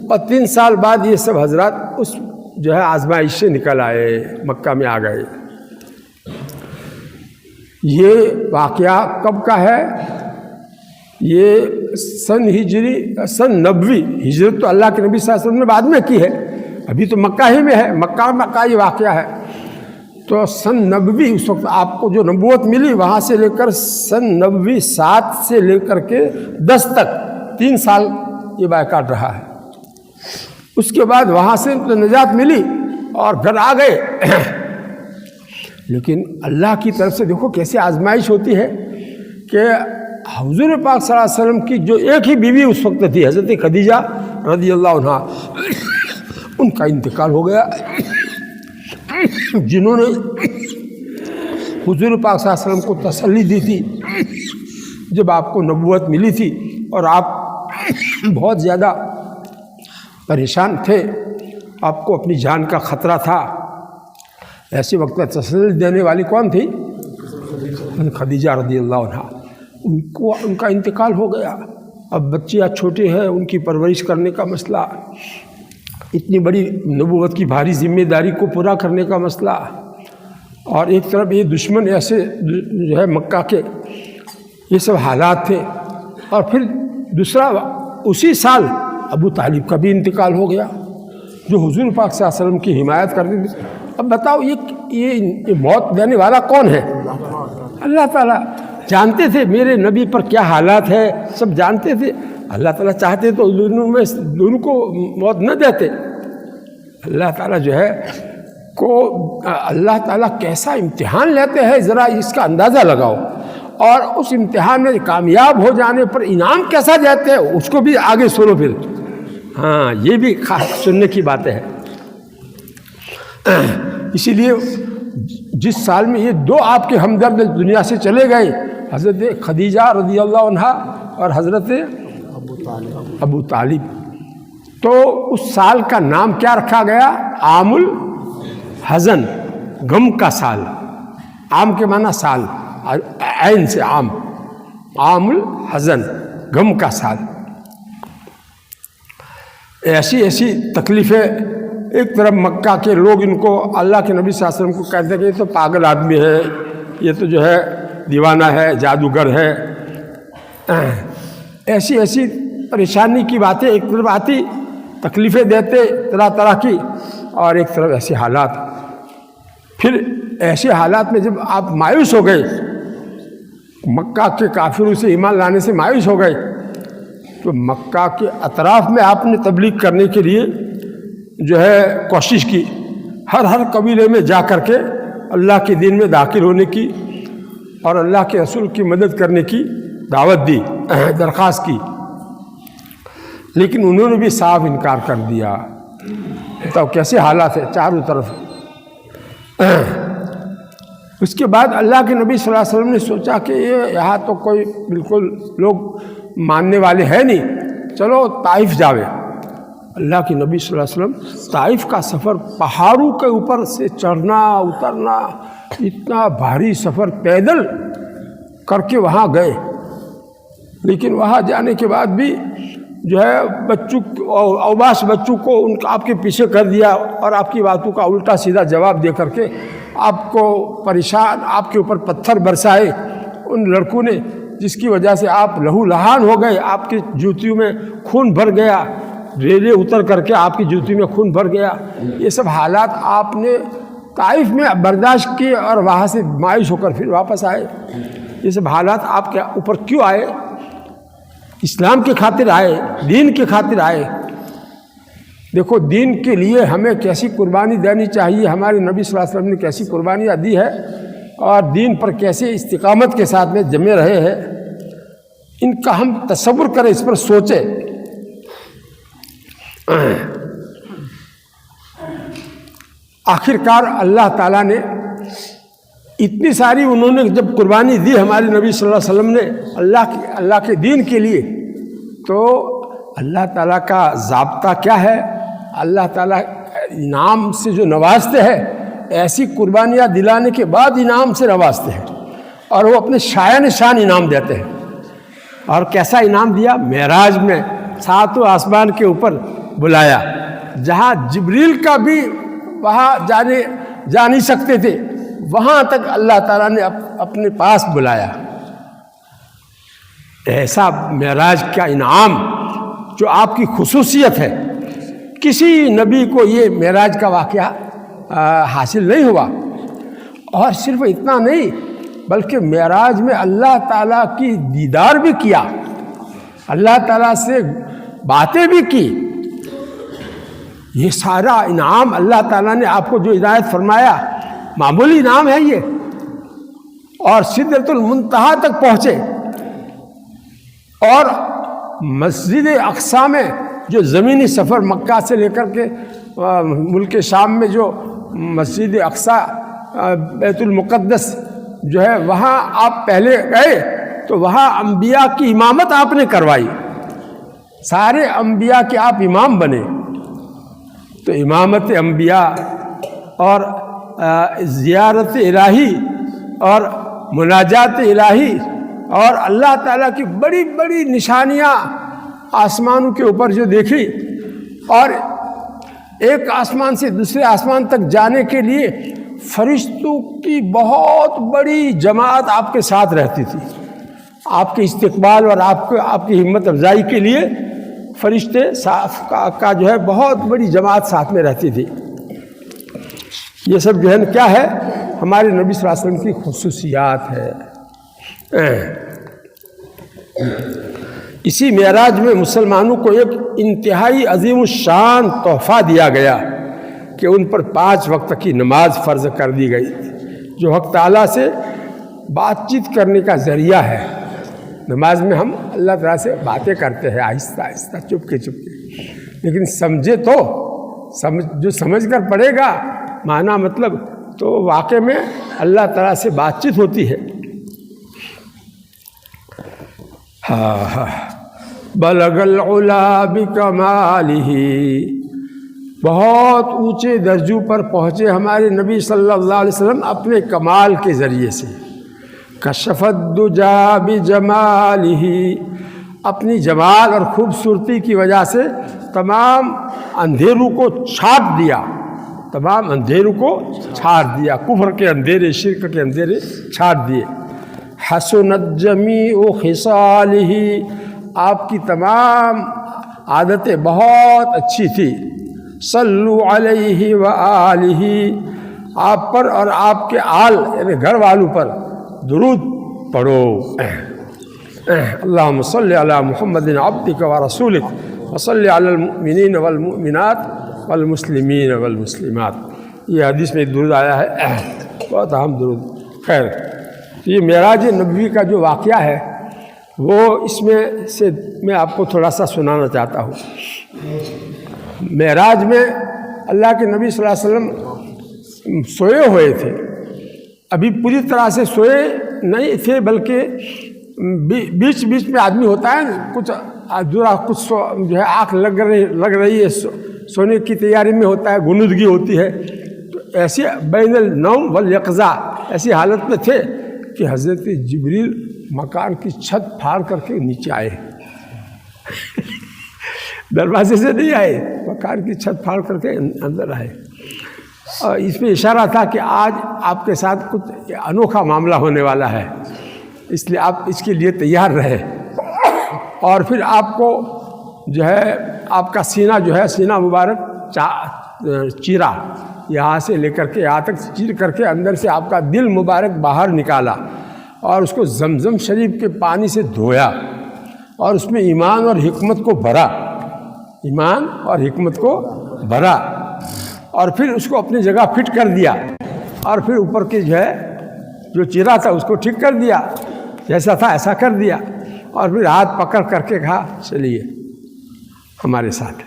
اور 3 سال بعد یہ سب حضرات اس جو ہے آزمائش سے نکل آئے، مکہ میں آ گئے۔ یہ واقعہ کب کا ہے؟ یہ سن 90 ہجرت تو اللہ کے نبی صلی اللہ علیہ وسلم نے بعد میں کی ہے، ابھی تو مکہ ہی میں ہے، مکہ یہ واقعہ ہے۔ تو سن 90 اس وقت آپ کو جو نبوت ملی وہاں سے لے کر سن 90 7 سے لے کر کے 10 تک 3 سال یہ بائیکاٹ رہا ہے۔ اس کے بعد وہاں سے تو نجات ملی اور گھر آ گئے، لیکن اللہ کی طرف سے دیکھو کیسے آزمائش ہوتی ہے کہ حضور پاک صلی اللہ علیہ وسلم کی جو ایک ہی بیوی اس وقت تھی حضرت خدیجہ رضی اللہ عنہا، ان کا انتقال ہو گیا، جنہوں نے حضور پاک صلی اللہ علیہ وسلم کو تسلی دی تھی جب آپ کو نبوت ملی تھی اور آپ بہت زیادہ پریشان تھے، آپ کو اپنی جان کا خطرہ تھا، ایسے وقت میں تسلی دینے والی کون تھی؟ خدیجہ رضی اللہ عنہا۔ ان کا انتقال ہو گیا، اب بچیاں چھوٹے ہیں، ان کی پرورش کرنے کا مسئلہ، اتنی بڑی نبوت کی بھاری ذمہ داری کو پورا کرنے کا مسئلہ، اور ایک طرف یہ دشمن ایسے جو ہے مکہ کے، یہ سب حالات تھے۔ اور پھر دوسرا اسی سال ابو طالب کا بھی انتقال ہو گیا جو حضور پاک صلی اللہ علیہ وسلم کی حمایت کرتے تھے، اب بتاؤ یہ موت دینے والا کون ہے؟ اللہ تعالیٰ جانتے تھے میرے نبی پر کیا حالات ہے، سب جانتے تھے. اللہ تعالیٰ چاہتے تو دونوں کو موت نہ دیتے. اللہ تعالیٰ جو ہے اللہ تعالیٰ کیسا امتحان لیتے ہیں، ذرا اس کا اندازہ لگاؤ. اور اس امتحان میں کامیاب ہو جانے پر انعام کیسا دیتے ہیں اس کو بھی آگے سنو پھر. ہاں یہ بھی خاص سننے کی باتیں ہیں. اسی لیے جس سال میں یہ دو آپ کے ہمدرد دنیا سے چلے گئے، حضرت خدیجہ رضی اللہ عنہا اور حضرت ابو طالب، تو اس سال کا نام کیا رکھا گیا؟ عام الحزن، غم کا سال. عام کے معنی سال، عین سے عام الحزن، غم کا سال. ایسی تکلیفیں. ایک طرف مکہ کے لوگ ان کو اللہ کے نبی صلی اللہ علیہ وسلم کو کہتے کہ یہ تو پاگل آدمی ہے، یہ تو جو ہے دیوانہ ہے، جادوگر ہے. ایسی پریشانی کی باتیں ایک طرف آتی، تکلیفیں دیتے طرح طرح کی، اور ایک طرف ایسے حالات. پھر ایسے حالات میں جب آپ مایوس ہو گئے، مکہ کے کافروں سے ایمان لانے سے مایوس ہو گئے، تو مکہ کے اطراف میں آپ نے تبلیغ کرنے کے لیے جو ہے کوشش کی. ہر قبیلے میں جا کر کے اللہ کے دین میں داخل ہونے کی اور اللہ کے رسول کی مدد کرنے کی دعوت دی، درخواست کی. لیکن انہوں نے بھی صاف انکار کر دیا. تو کیسے حالات ہیں چاروں طرف. اس کے بعد اللہ کے نبی صلی اللہ علیہ وسلم نے سوچا کہ یہاں تو کوئی بالکل لوگ ماننے والے ہیں نہیں، چلو طائف جاوے. اللہ کے نبی صلی اللہ علیہ وسلم طائف کا سفر، پہاڑوں کے اوپر سے چڑھنا اترنا، اتنا بھاری سفر پیدل کر کے وہاں گئے. لیکن وہاں جانے کے بعد بھی جو ہے اوباش بچوں کو آپ کے پیچھے کر دیا، اور آپ کی باتوں کا الٹا سیدھا جواب دے کر کے آپ کو پریشان، آپ کے اوپر پتھر برسائے ان لڑکوں نے، جس کی وجہ سے آپ لہو لہان ہو گئے. آپ کی جوتیوں میں خون بھر گیا، ریلے اتر کر کے آپ کی جوتی میں خون بھر گیا. یہ سب حالات آپ نے طائف میں برداشت کیے اور وہاں سے مایوس ہو کر پھر واپس آئے. یہ سب حالات آپ کے اوپر کیوں آئے؟ اسلام کی خاطر آئے، دین کی خاطر آئے. دیکھو دین کے لیے ہمیں کیسی قربانی دینی چاہیے، ہمارے نبی صلی اللہ علیہ وسلم نے کیسی قربانیاں دی ہے، اور دین پر کیسے استقامت کے ساتھ میں جمے رہے ہیں، ان کا ہم تصور کریں، اس پر سوچیں. آخرکار اللہ تعالیٰ نے اتنی ساری انہوں نے جب قربانی دی ہمارے نبی صلی اللہ علیہ وسلم نے اللہ کے دین کے لیے، تو اللہ تعالیٰ کا ضابطہ کیا ہے؟ اللہ تعالیٰ انعام سے جو نوازتے ہیں، ایسی قربانیاں دلانے کے بعد انعام سے نوازتے ہیں، اور وہ اپنے شایان شان انعام دیتے ہیں. اور کیسا انعام دیا؟ معراج میں 7 آسمان کے اوپر بلایا، جہاں جبریل کا بھی وہاں جا نہیں سکتے تھے، وہاں تک اللہ تعالیٰ نے اپنے پاس بلایا. ایسا معراج کا انعام جو آپ کی خصوصیت ہے، کسی نبی کو یہ معراج کا واقعہ حاصل نہیں ہوا. اور صرف اتنا نہیں، بلکہ معراج میں اللہ تعالیٰ کی دیدار بھی کیا، اللہ تعالیٰ سے باتیں بھی کی. یہ سارا انعام اللہ تعالیٰ نے آپ کو جو عنایت فرمایا، معمولی انعام ہے یہ. اور سدرۃ المنتہا تک پہنچے، اور مسجد اقصیٰ میں جو زمینی سفر مکہ سے لے کر کے ملک شام میں جو مسجد اقصیٰ بیت المقدس جو ہے، وہاں آپ پہلے گئے تو وہاں انبیاء کی امامت آپ نے کروائی، سارے انبیاء کے آپ امام بنے. تو امامت انبیاء اور زیارت الہی اور مناجات الہی اور اللہ تعالیٰ کی بڑی بڑی نشانیاں آسمانوں کے اوپر جو دیکھی، اور ایک آسمان سے دوسرے آسمان تک جانے کے لیے فرشتوں کی بہت بڑی جماعت آپ کے ساتھ رہتی تھی. آپ کے استقبال اور آپ کی ہمت افزائی کے لیے فرشتے کا جو ہے بہت بڑی جماعت ساتھ میں رہتی تھی. یہ سب جو ہے کیا ہے؟ ہمارے نبی صلی اللہ علیہ وسلم کی خصوصیات ہے۔ اسی معراج میں مسلمانوں کو ایک انتہائی عظیم الشان تحفہ دیا گیا کہ ان پر 5 وقت کی نماز فرض کر دی گئی، جو حق تعالیٰ سے بات چیت کرنے کا ذریعہ ہے۔ نماز میں ہم اللہ تعالیٰ سے باتیں کرتے ہیں آہستہ آہستہ، چپ کے، لیکن سمجھے تو جو سمجھ کر پڑھے گا معنی مطلب، تو واقع میں اللہ تعالیٰ سے بات چیت ہوتی ہے۔ بلغ العلا بکمالہ، بہت اونچے درجوں پر پہنچے ہمارے نبی صلی اللہ علیہ وسلم اپنے کمال کے ذریعے سے۔ کشف الدجا بجمالہ، اپنی جمال اور خوبصورتی کی وجہ سے تمام اندھیروں کو چھانٹ دیا، تمام اندھیروں کو چھانٹ دیا، کفر کے اندھیرے، شرک کے اندھیرے چھانٹ دیے۔ حسنت جمیع خصالہ، آپ کی تمام عادتیں بہت اچھی تھی۔ صلو علیہ وآلہ، آپ پر اور آپ کے آل یعنی گھر والوں پر درود پڑھو۔ اللہم صلی علی محمد عبدک ورسولک وصلی علی المؤمنین والمؤمنات والمسلمین والمسلمات۔ یہ حدیث میں درود آیا ہے، بہت اہم درود۔ خیر، یہ معراج نبوی کا جو واقعہ ہے وہ اس میں سے میں آپ کو تھوڑا سا سنانا چاہتا ہوں۔ معراج میں اللہ کے نبی صلی اللہ علیہ وسلم سوئے ہوئے تھے، ابھی پوری طرح سے سوئے نہیں تھے، بلکہ بیچ بیچ میں آدمی ہوتا ہے کچھ جو ہے آنکھ لگ رہی ہے، سونے کی تیاری میں ہوتا ہے، غنودگی ہوتی ہے، تو ایسی بین النوم والیقظہ ایسی حالت میں تھے کہ حضرت جبریل مکان کی چھت پھاڑ کر کے نیچے آئے، دروازے سے نہیں آئے، مکان کی چھت پھاڑ کر کے اندر آئے۔ اور اس میں اشارہ تھا کہ آج آپ کے ساتھ کچھ انوکھا معاملہ ہونے والا ہے، اس لیے آپ اس کے لیے تیار رہے۔ اور پھر آپ کو جو ہے آپ کا سینہ جو ہے سینہ مبارک چیرا، یہاں سے لے کر کے یہاں تک چیر کر کے اندر سے آپ کا دل مبارک باہر نکالا اور اس کو زمزم شریف کے پانی سے دھویا اور اس میں ایمان اور حکمت کو بھرا، ایمان اور حکمت کو بھرا، اور پھر اس کو اپنی جگہ فٹ کر دیا، اور پھر اوپر کے جو ہے جو چیرا تھا اس کو ٹھیک کر دیا، جیسا تھا ایسا کر دیا، اور پھر ہاتھ پکڑ کر کے کہا چلیے ہمارے ساتھ۔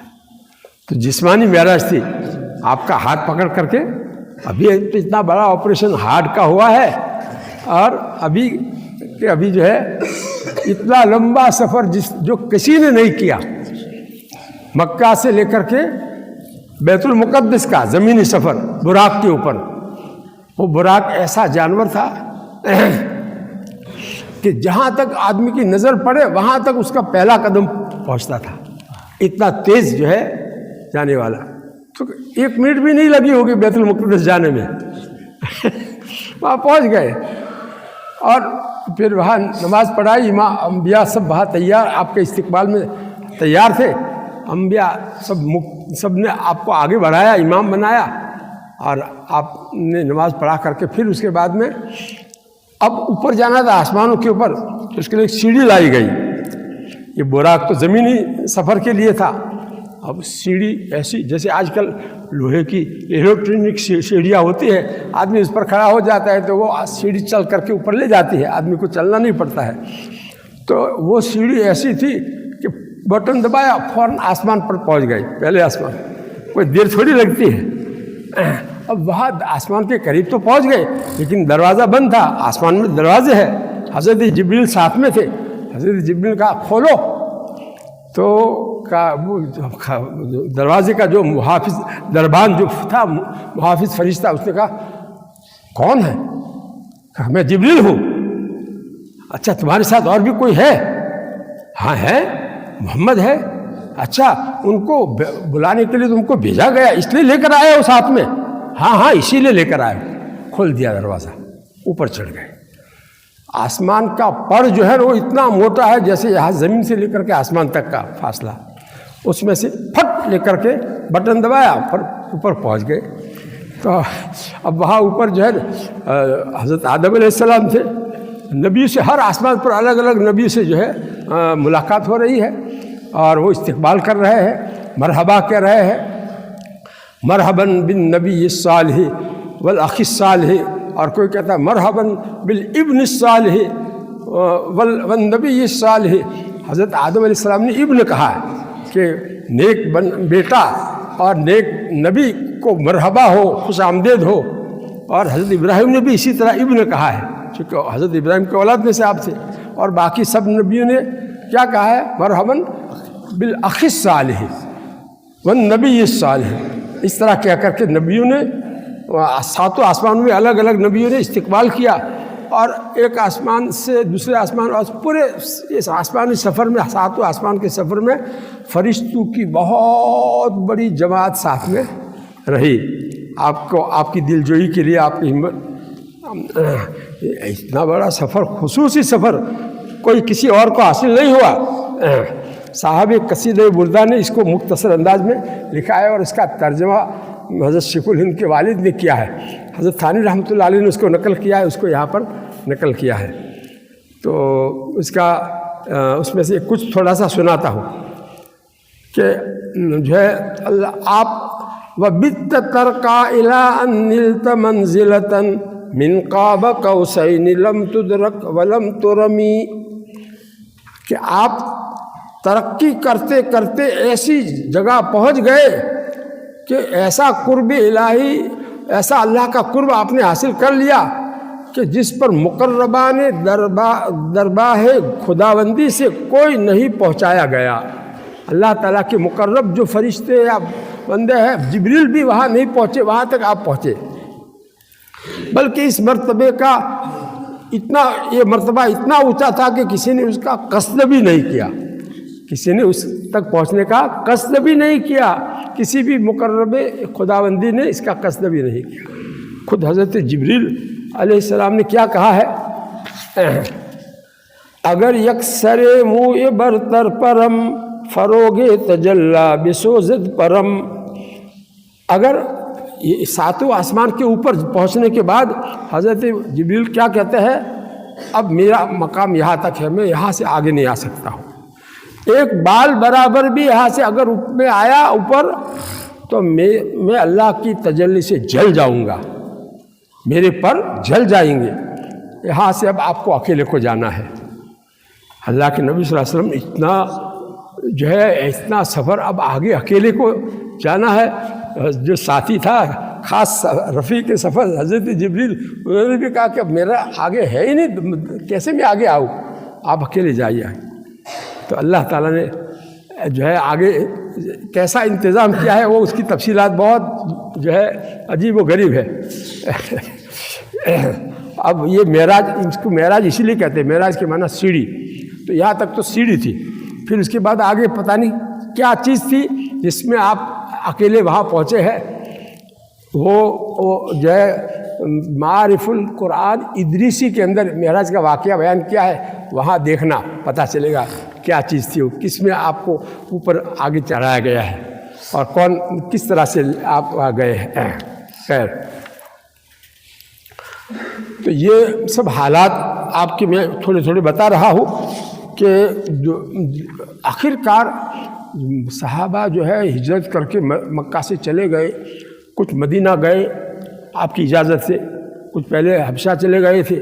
تو جسمانی معراج تھی، آپ کا ہاتھ پکڑ کر کے، ابھی اتنا بڑا آپریشن ہارٹ کا ہوا ہے، اور ابھی جو ہے اتنا لمبا سفر جو کسی نے نہیں کیا، مکہ سے لے کر کے بیت المقدس کا زمینی سفر براق کے اوپر۔ وہ براق ایسا جانور تھا کہ جہاں تک آدمی کی نظر پڑے وہاں تک اس کا پہلا قدم پہنچتا تھا، اتنا تیز جو ہے جانے والا۔ تو 1 منٹ بھی نہیں لگی ہوگی بیت المقدس جانے میں، وہاں پہنچ گئے، اور پھر وہاں نماز پڑھائی، امام انبیاء سب وہاں تیار، آپ کے استقبال میں تیار تھے، انبیاء سب نے آپ کو آگے بڑھایا، امام بنایا، اور آپ نے نماز پڑھا کر کے پھر اس کے بعد میں اب اوپر جانا تھا آسمانوں کے اوپر، تو اس کے لیے ایک سیڑھی لائی گئی۔ یہ براق تو زمینی سفر کے لیے تھا، اب سیڑھی ایسی جیسے آج کل لوہے کی الیکٹرانک سیڑھیاں ہوتی ہیں، آدمی اس پر کھڑا ہو جاتا ہے تو وہ سیڑھی چل کر کے اوپر لے جاتی ہے، آدمی کو چلنا نہیں پڑتا ہے۔ تو وہ سیڑھی ایسی تھی کہ بٹن دبایا فوراً آسمان پر پہنچ گئی، پہلے آسمان، کوئی دیر تھوڑی لگتی ہے۔ اب وہاں آسمان کے قریب تو پہنچ گئے، لیکن دروازہ بند تھا، آسمان میں دروازے ہے، حضرت جبریل ساتھ میں تھے، حضرت جبریل کہا کھولو، تو دروازے کا جو محافظ دربان جو تھا، محافظ فرشتہ، اس نے کہا کون ہے؟ کہا میں جبریل ہوں۔ اچھا تمہارے ساتھ اور بھی کوئی ہے؟ ہاں ہے، محمد ہے۔ اچھا ان کو بلانے کے لیے تم کو بھیجا گیا، اس لیے لے کر آئے ہو ساتھ میں؟ ہاں اسی لیے لے کر آئے ہو۔ کھول دیا دروازہ، اوپر چڑھ گئے۔ آسمان کا پڑ جو ہے وہ اتنا موٹا ہے جیسے یہاں زمین سے لے کر کے آسمان تک کا فاصلہ، اس میں سے پھٹ لے کر کے بٹن دبایا، اوپر پہنچ گئے۔ تو اب وہاں اوپر جو ہے حضرت آدم علیہ السلام تھے، نبی سے ہر آسمان پر الگ الگ نبی سے جو ہے ملاقات ہو رہی ہے، اور وہ استقبال کر رہے ہیں، مرحبا کہہ رہے ہیں، مرحباً بالنبی الصالح والاخ الصالح، اور کوئی کہتا ہے مرحباً بالابن الصالح والنبی الصالح۔ حضرت آدم علیہ السلام نے ابن کہا ہے کہ نیک بیٹا اور نیک نبی کو مرحبا ہو، خوش آمدید ہو، اور حضرت ابراہیم نے بھی اسی طرح ابن کہا ہے، چونکہ حضرت ابراہیم کے اولاد میں سے آپ تھے، اور باقی سب نبیوں نے کیا کہا ہے؟ مرحباً بالاخ الصالح والنبی الصالح۔ اس طرح کہہ کر کے نبیوں نے ساتوں آسمانوں میں الگ الگ نبیوں نے استقبال کیا، اور ایک آسمان سے دوسرے آسمان، اور پورے اس آسمانی سفر میں، ساتوں آسمان کے سفر میں فرشتوں کی بہت بڑی جماعت ساتھ میں رہی، آپ کو آپ کی دل جوئی کے لیے، آپ کی ہمت۔ اتنا بڑا سفر، خصوصی سفر، کوئی کسی اور کو حاصل نہیں ہوا۔ صاحب قصیدہ بردہ نے اس کو مختصر انداز میں لکھا ہے، اور اس کا ترجمہ حضرت شیخ الہند کے والد نے کیا ہے، حضرت ثانی رحمۃ اللہ علیہ نے اس کو نقل کیا ہے، اس کو یہاں پر نقل کیا ہے۔ تو اس کا اس میں سے کچھ تھوڑا سا سناتا ہوں کہ جو ہے آپ وَبِتَّ تَرْقَىٰ إِلَىٰ أَن نِلْتَ مَنزِلَةً مِّن قَابَ قَوْسَيْنِ لَمْ تُدْرَكْ وَلَمْ تُرَمِ، کہ آپ ترقی کرتے کرتے ایسی جگہ پہنچ گئے کہ ایسا قرب الہی، ایسا اللہ کا قرب آپ نے حاصل کر لیا کہ جس پر مقربان درباہ خداوندی سے کوئی نہیں پہنچایا گیا۔ اللہ تعالیٰ کے مقرب جو فرشتے یا بندے ہیں، جبریل بھی وہاں نہیں پہنچے، وہاں تک آپ پہنچے، بلکہ اس مرتبے کا یہ مرتبہ اتنا اونچا تھا کہ کسی نے اس کا قصد بھی نہیں کیا، کسی نے اس تک پہنچنے کا قصد بھی نہیں کیا، کسی بھی مقرب خداوندی نے اس کا قصد بھی نہیں کیا۔ خود حضرت جبریل علیہ السلام نے کیا کہا ہے؟ اگر یکسر موئے برتر پرم فروغ تجلا بسوزد پرم، اگر یہ ساتوں آسمان کے اوپر پہنچنے کے بعد حضرت جبریل کیا کہتے ہیں؟ اب میرا مقام یہاں تک ہے، میں یہاں سے آگے نہیں آ سکتا ہوں، ایک بال برابر بھی یہاں سے اگر میں آیا اوپر تو میں اللہ کی تجلی سے جل جاؤں گا، میرے پر جل جائیں گے، یہاں سے اب آپ کو اکیلے کو جانا ہے۔ اللہ کے نبی صلی اللہ علیہ وسلم اتنا سفر، اب آگے اکیلے کو جانا ہے۔ جو ساتھی تھا خاص رفیق سفر حضرت جبریل، انہوں نے بھی کہا کہ اب میرا آگے ہے ہی نہیں، کیسے میں آگے آؤں، آپ اکیلے جائیے۔ تو اللہ تعالیٰ نے آگے کیسا انتظام کیا ہے، وہ اس کی تفصیلات بہت عجیب و غریب ہے۔ اب یہ معراج، اس کو معراج اسی لیے کہتے ہیں، معراج کے معنی سیڑھی، تو یہاں تک تو سیڑھی تھی، پھر اس کے بعد آگے پتہ نہیں کیا چیز تھی جس میں آپ اکیلے وہاں پہنچے ہیں۔ وہ معارف القرآن ادریسی کے اندر معراج کا واقعہ بیان کیا ہے، وہاں دیکھنا پتہ چلے گا کیا چیز تھی وہ، کس میں آپ کو اوپر آگے چڑھایا گیا ہے، اور کون کس طرح سے آپ گئے ہیں۔ خیر، تو یہ سب حالات آپ کے میں تھوڑے تھوڑے بتا رہا ہوں کہ جو آخر کار صحابہ ہجرت کر کے مکہ سے چلے گئے، کچھ مدینہ گئے آپ کی اجازت سے، کچھ پہلے حبشہ چلے گئے تھے۔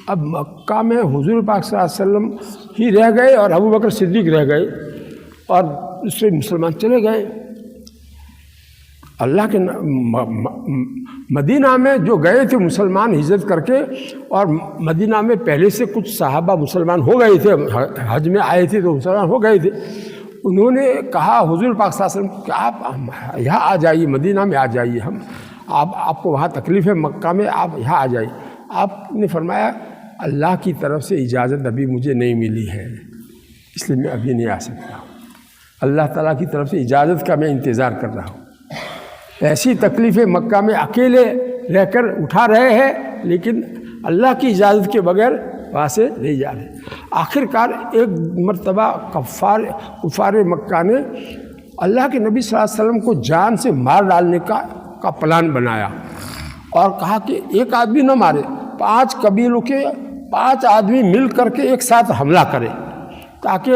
اب مکہ میں حضور پاک صلی اللہ علیہ وسلم ہی رہ گئے، اور ابو بکر صدیق رہ گئے، اور دوسرے مسلمان چلے گئے۔ اللہ کے مدینہ میں جو گئے تھے مسلمان ہجرت کر کے، اور مدینہ میں پہلے سے کچھ صحابہ مسلمان ہو گئے تھے، حج میں آئے تھے تو مسلمان ہو گئے تھے، انہوں نے کہا حضور پاک صلی اللہ علیہ وسلم کہ آپ یہاں آ جائیے، مدینہ میں آ جائیے، آپ کو وہاں تکلیف ہے مکہ میں، آپ یہاں آ جائیے۔ آپ نے فرمایا اللہ کی طرف سے اجازت ابھی مجھے نہیں ملی ہے، اس لیے میں ابھی نہیں آ سکتا، اللہ تعالیٰ کی طرف سے اجازت کا میں انتظار کر رہا ہوں۔ ایسی تکلیفیں مکہ میں اکیلے رہ کر اٹھا رہے ہیں، لیکن اللہ کی اجازت کے بغیر وہاں سے نہیں جا رہے۔ آخر کار ایک مرتبہ کفار مکہ نے اللہ کے نبی صلی اللہ علیہ وسلم کو جان سے مار ڈالنے کا کا پلان بنایا اور کہا کہ ایک آدمی نہ مارے، 5 قبیلوں کے 5 آدمی مل کر کے ایک ساتھ حملہ کرے، تاکہ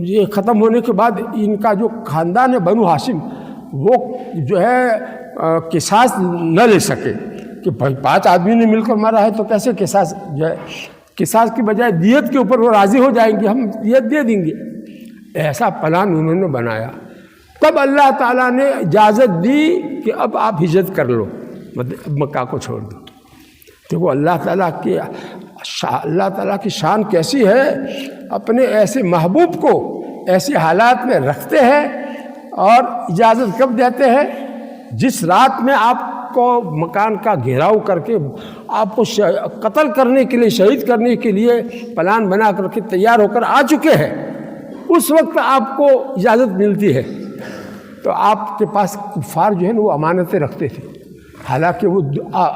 یہ ختم ہونے کے بعد ان کا جو خاندان ہے بنو ہاشم وہ جو ہے قصاص نہ لے سکے کہ بھائی 5 آدمی نے مل کر مارا ہے تو کیسے قصاص جو ہے، قصاص کی بجائے دیت کے اوپر وہ راضی ہو جائیں گے، ہم دیت دے دیں گے۔ ایسا پلان انہوں نے بنایا۔ تب اللہ تعالیٰ نے اجازت دی کہ اب آپ ہجرت کر لو، مکہ کو چھوڑ دو۔ دیکھو اللہ تعالیٰ کی شان کیسی ہے، اپنے ایسے محبوب کو ایسے حالات میں رکھتے ہیں اور اجازت کب دیتے ہیں؟ جس رات میں آپ کو مکان کا گھیراؤ کر کے آپ کو قتل کرنے کے لیے، شہید کرنے کے لیے پلان بنا کر کے تیار ہو کر آ چکے ہیں، اس وقت آپ کو اجازت ملتی ہے تو آپ کے پاس کفار جو ہے نا وہ امانتیں رکھتے تھے، حالانکہ وہ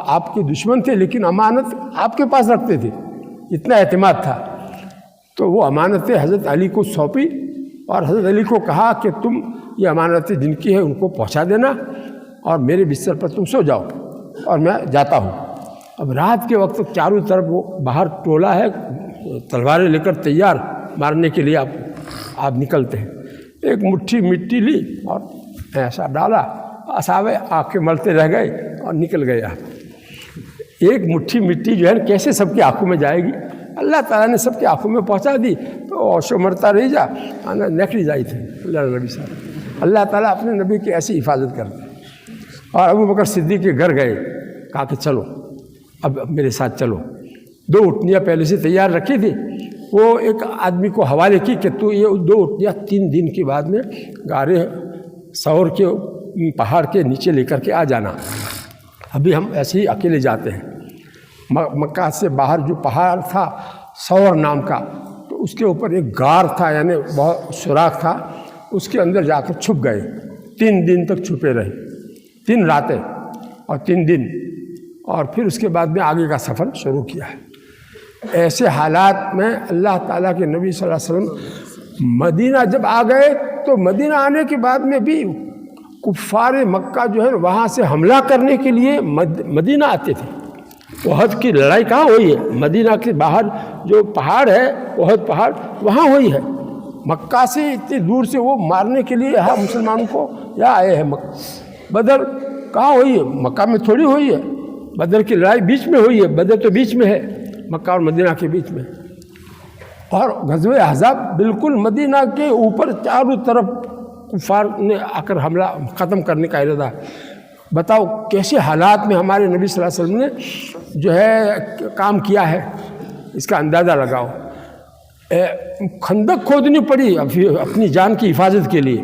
آپ کے دشمن تھے لیکن امانت آپ کے پاس رکھتے تھے، اتنا اعتماد تھا۔ تو وہ امانتیں حضرت علی کو سونپی اور حضرت علی کو کہا کہ تم یہ امانتیں جن کی ہے ان کو پہنچا دینا اور میرے بستر پر تم سو جاؤ اور میں جاتا ہوں۔ اب رات کے وقت چاروں طرف وہ باہر ٹولہ ہے، تلواریں لے کر تیار مارنے کے لیے آپ نکلتے ہیں۔ ایک مٹھی مٹی لی اور ایسا ڈالا، اصحابہ آنکھیں ملتے رہ گئے اور نکل گئے آپ۔ ایک مٹھی مٹی جو ہے کیسے سب کی آنکھوں میں جائے گی؟ اللہ تعالیٰ نے سب کی آنکھوں میں پہنچا دی تو اوشو مرتا رہی جا نکلی جائی تھی اللہ نبی صاحب۔ اللہ تعالیٰ اپنے نبی کی ایسی حفاظت کرتے۔ اور ابو بکر صدیق کے گھر گئے، کہا کہ چلو اب میرے ساتھ چلو۔ 2 اٹھنیاں پہلے سے تیار رکھی تھی، وہ ایک آدمی کو حوالے کی کہ تو یہ 2 اٹھنیاں 3 دن کے بعد میں غار ثور کے پہاڑ کے نیچے لے کر کے آ جانا، ابھی ہم ایسے ہی اکیلے جاتے ہیں۔ مکہ سے باہر جو پہاڑ تھا ثور نام کا، تو اس کے اوپر ایک غار تھا، یعنی بہت سوراخ تھا، اس کے اندر جا کر چھپ گئے۔ 3 دن تک چھپے رہے، 3 راتیں اور 3 دن، اور پھر اس کے بعد میں آگے کا سفر شروع کیا ہے۔ ایسے حالات میں اللہ تعالیٰ کے نبی صلی اللہ علیہ وسلم مدینہ جب آ گئے تو مدینہ آنے کے بعد میں بھی کفار مکہ جو ہے وہاں سے حملہ کرنے کے لیے مدینہ آتے تھے۔ احد کی لڑائی کہاں ہوئی ہے؟ مدینہ کے باہر جو پہاڑ ہے احد پہاڑ، وہاں ہوئی ہے۔ مکہ سے اتنی دور سے وہ مارنے کے لیے یہاں مسلمانوں کو یہاں آئے ہیں۔ بدر کہاں ہوئی ہے؟ مکہ میں تھوڑی ہوئی ہے۔ بدر کی لڑائی بیچ میں ہوئی ہے، بدر تو بیچ میں ہے، مکہ اور مدینہ کے بیچ میں۔ اور غزوہ احزاب بالکل مدینہ کے اوپر چاروں طرف کفار نے آ کر حملہ ختم کرنے کا ارادہ۔ بتاؤ کیسے حالات میں ہمارے نبی صلی اللہ علیہ وسلم نے جو ہے کام کیا ہے، اس کا اندازہ لگاؤ۔ خندق کھودنی پڑی اپنی جان کی حفاظت کے لیے،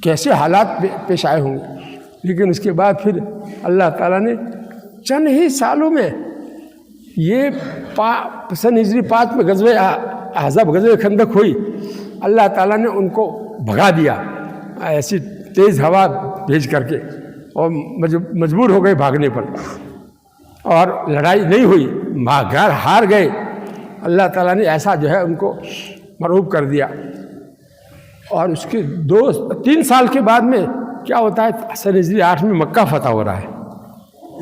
کیسے حالات پیش آئے ہوں گے۔ لیکن اس کے بعد پھر اللہ تعالیٰ نے چند ہی سالوں میں یہ سن ہجری 5 میں غزوہ احزاب غزوہ خندق ہوئی، اللہ تعالیٰ نے ان کو بھگا دیا ایسی تیز ہوا بھیج کر کے، اور مجبور ہو گئے بھاگنے پر، اور لڑائی نہیں ہوئی، گھر ہار گئے۔ اللہ تعالیٰ نے ایسا جو ہے ان کو مرعوب کر دیا۔ اور اس کے 3 سال کے بعد میں کیا ہوتا ہے؟ سن ہجری 8 میں مکہ فتح ہو رہا ہے۔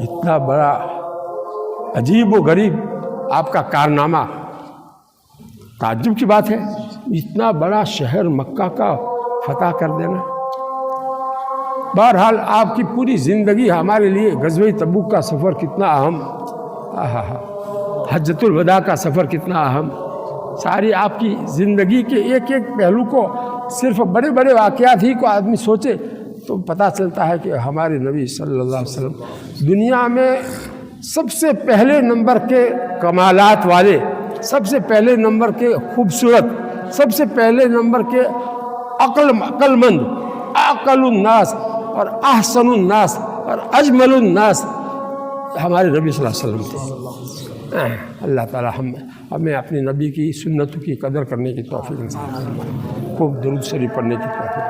اتنا بڑا عجیب و غریب آپ کا کارنامہ، تعجب کی بات ہے، اتنا بڑا شہر مکہ کا فتح کر دینا۔ بہرحال آپ کی پوری زندگی ہمارے لیے غزوہ تبوک کا سفر کتنا اہم، حجۃ الوداع کا سفر کتنا اہم، ساری آپ کی زندگی کے ایک ایک پہلو کو، صرف بڑے بڑے واقعات ہی کو آدمی سوچے تو پتہ چلتا ہے کہ ہمارے نبی صلی اللہ علیہ وسلم دنیا میں سب سے پہلے نمبر کے کمالات والے، سب سے پہلے نمبر کے خوبصورت، سب سے پہلے نمبر کے عقل مند، اعقل الناس اور احسن الناس اور اجمل الناس ہمارے نبی صلی اللہ علیہ وسلم تھے۔ اللہ تعالی ہمیں اپنے نبی کی سنتوں کی قدر کرنے کی توفیق دے، خوب درود شریف پڑھنے کی توفیق۔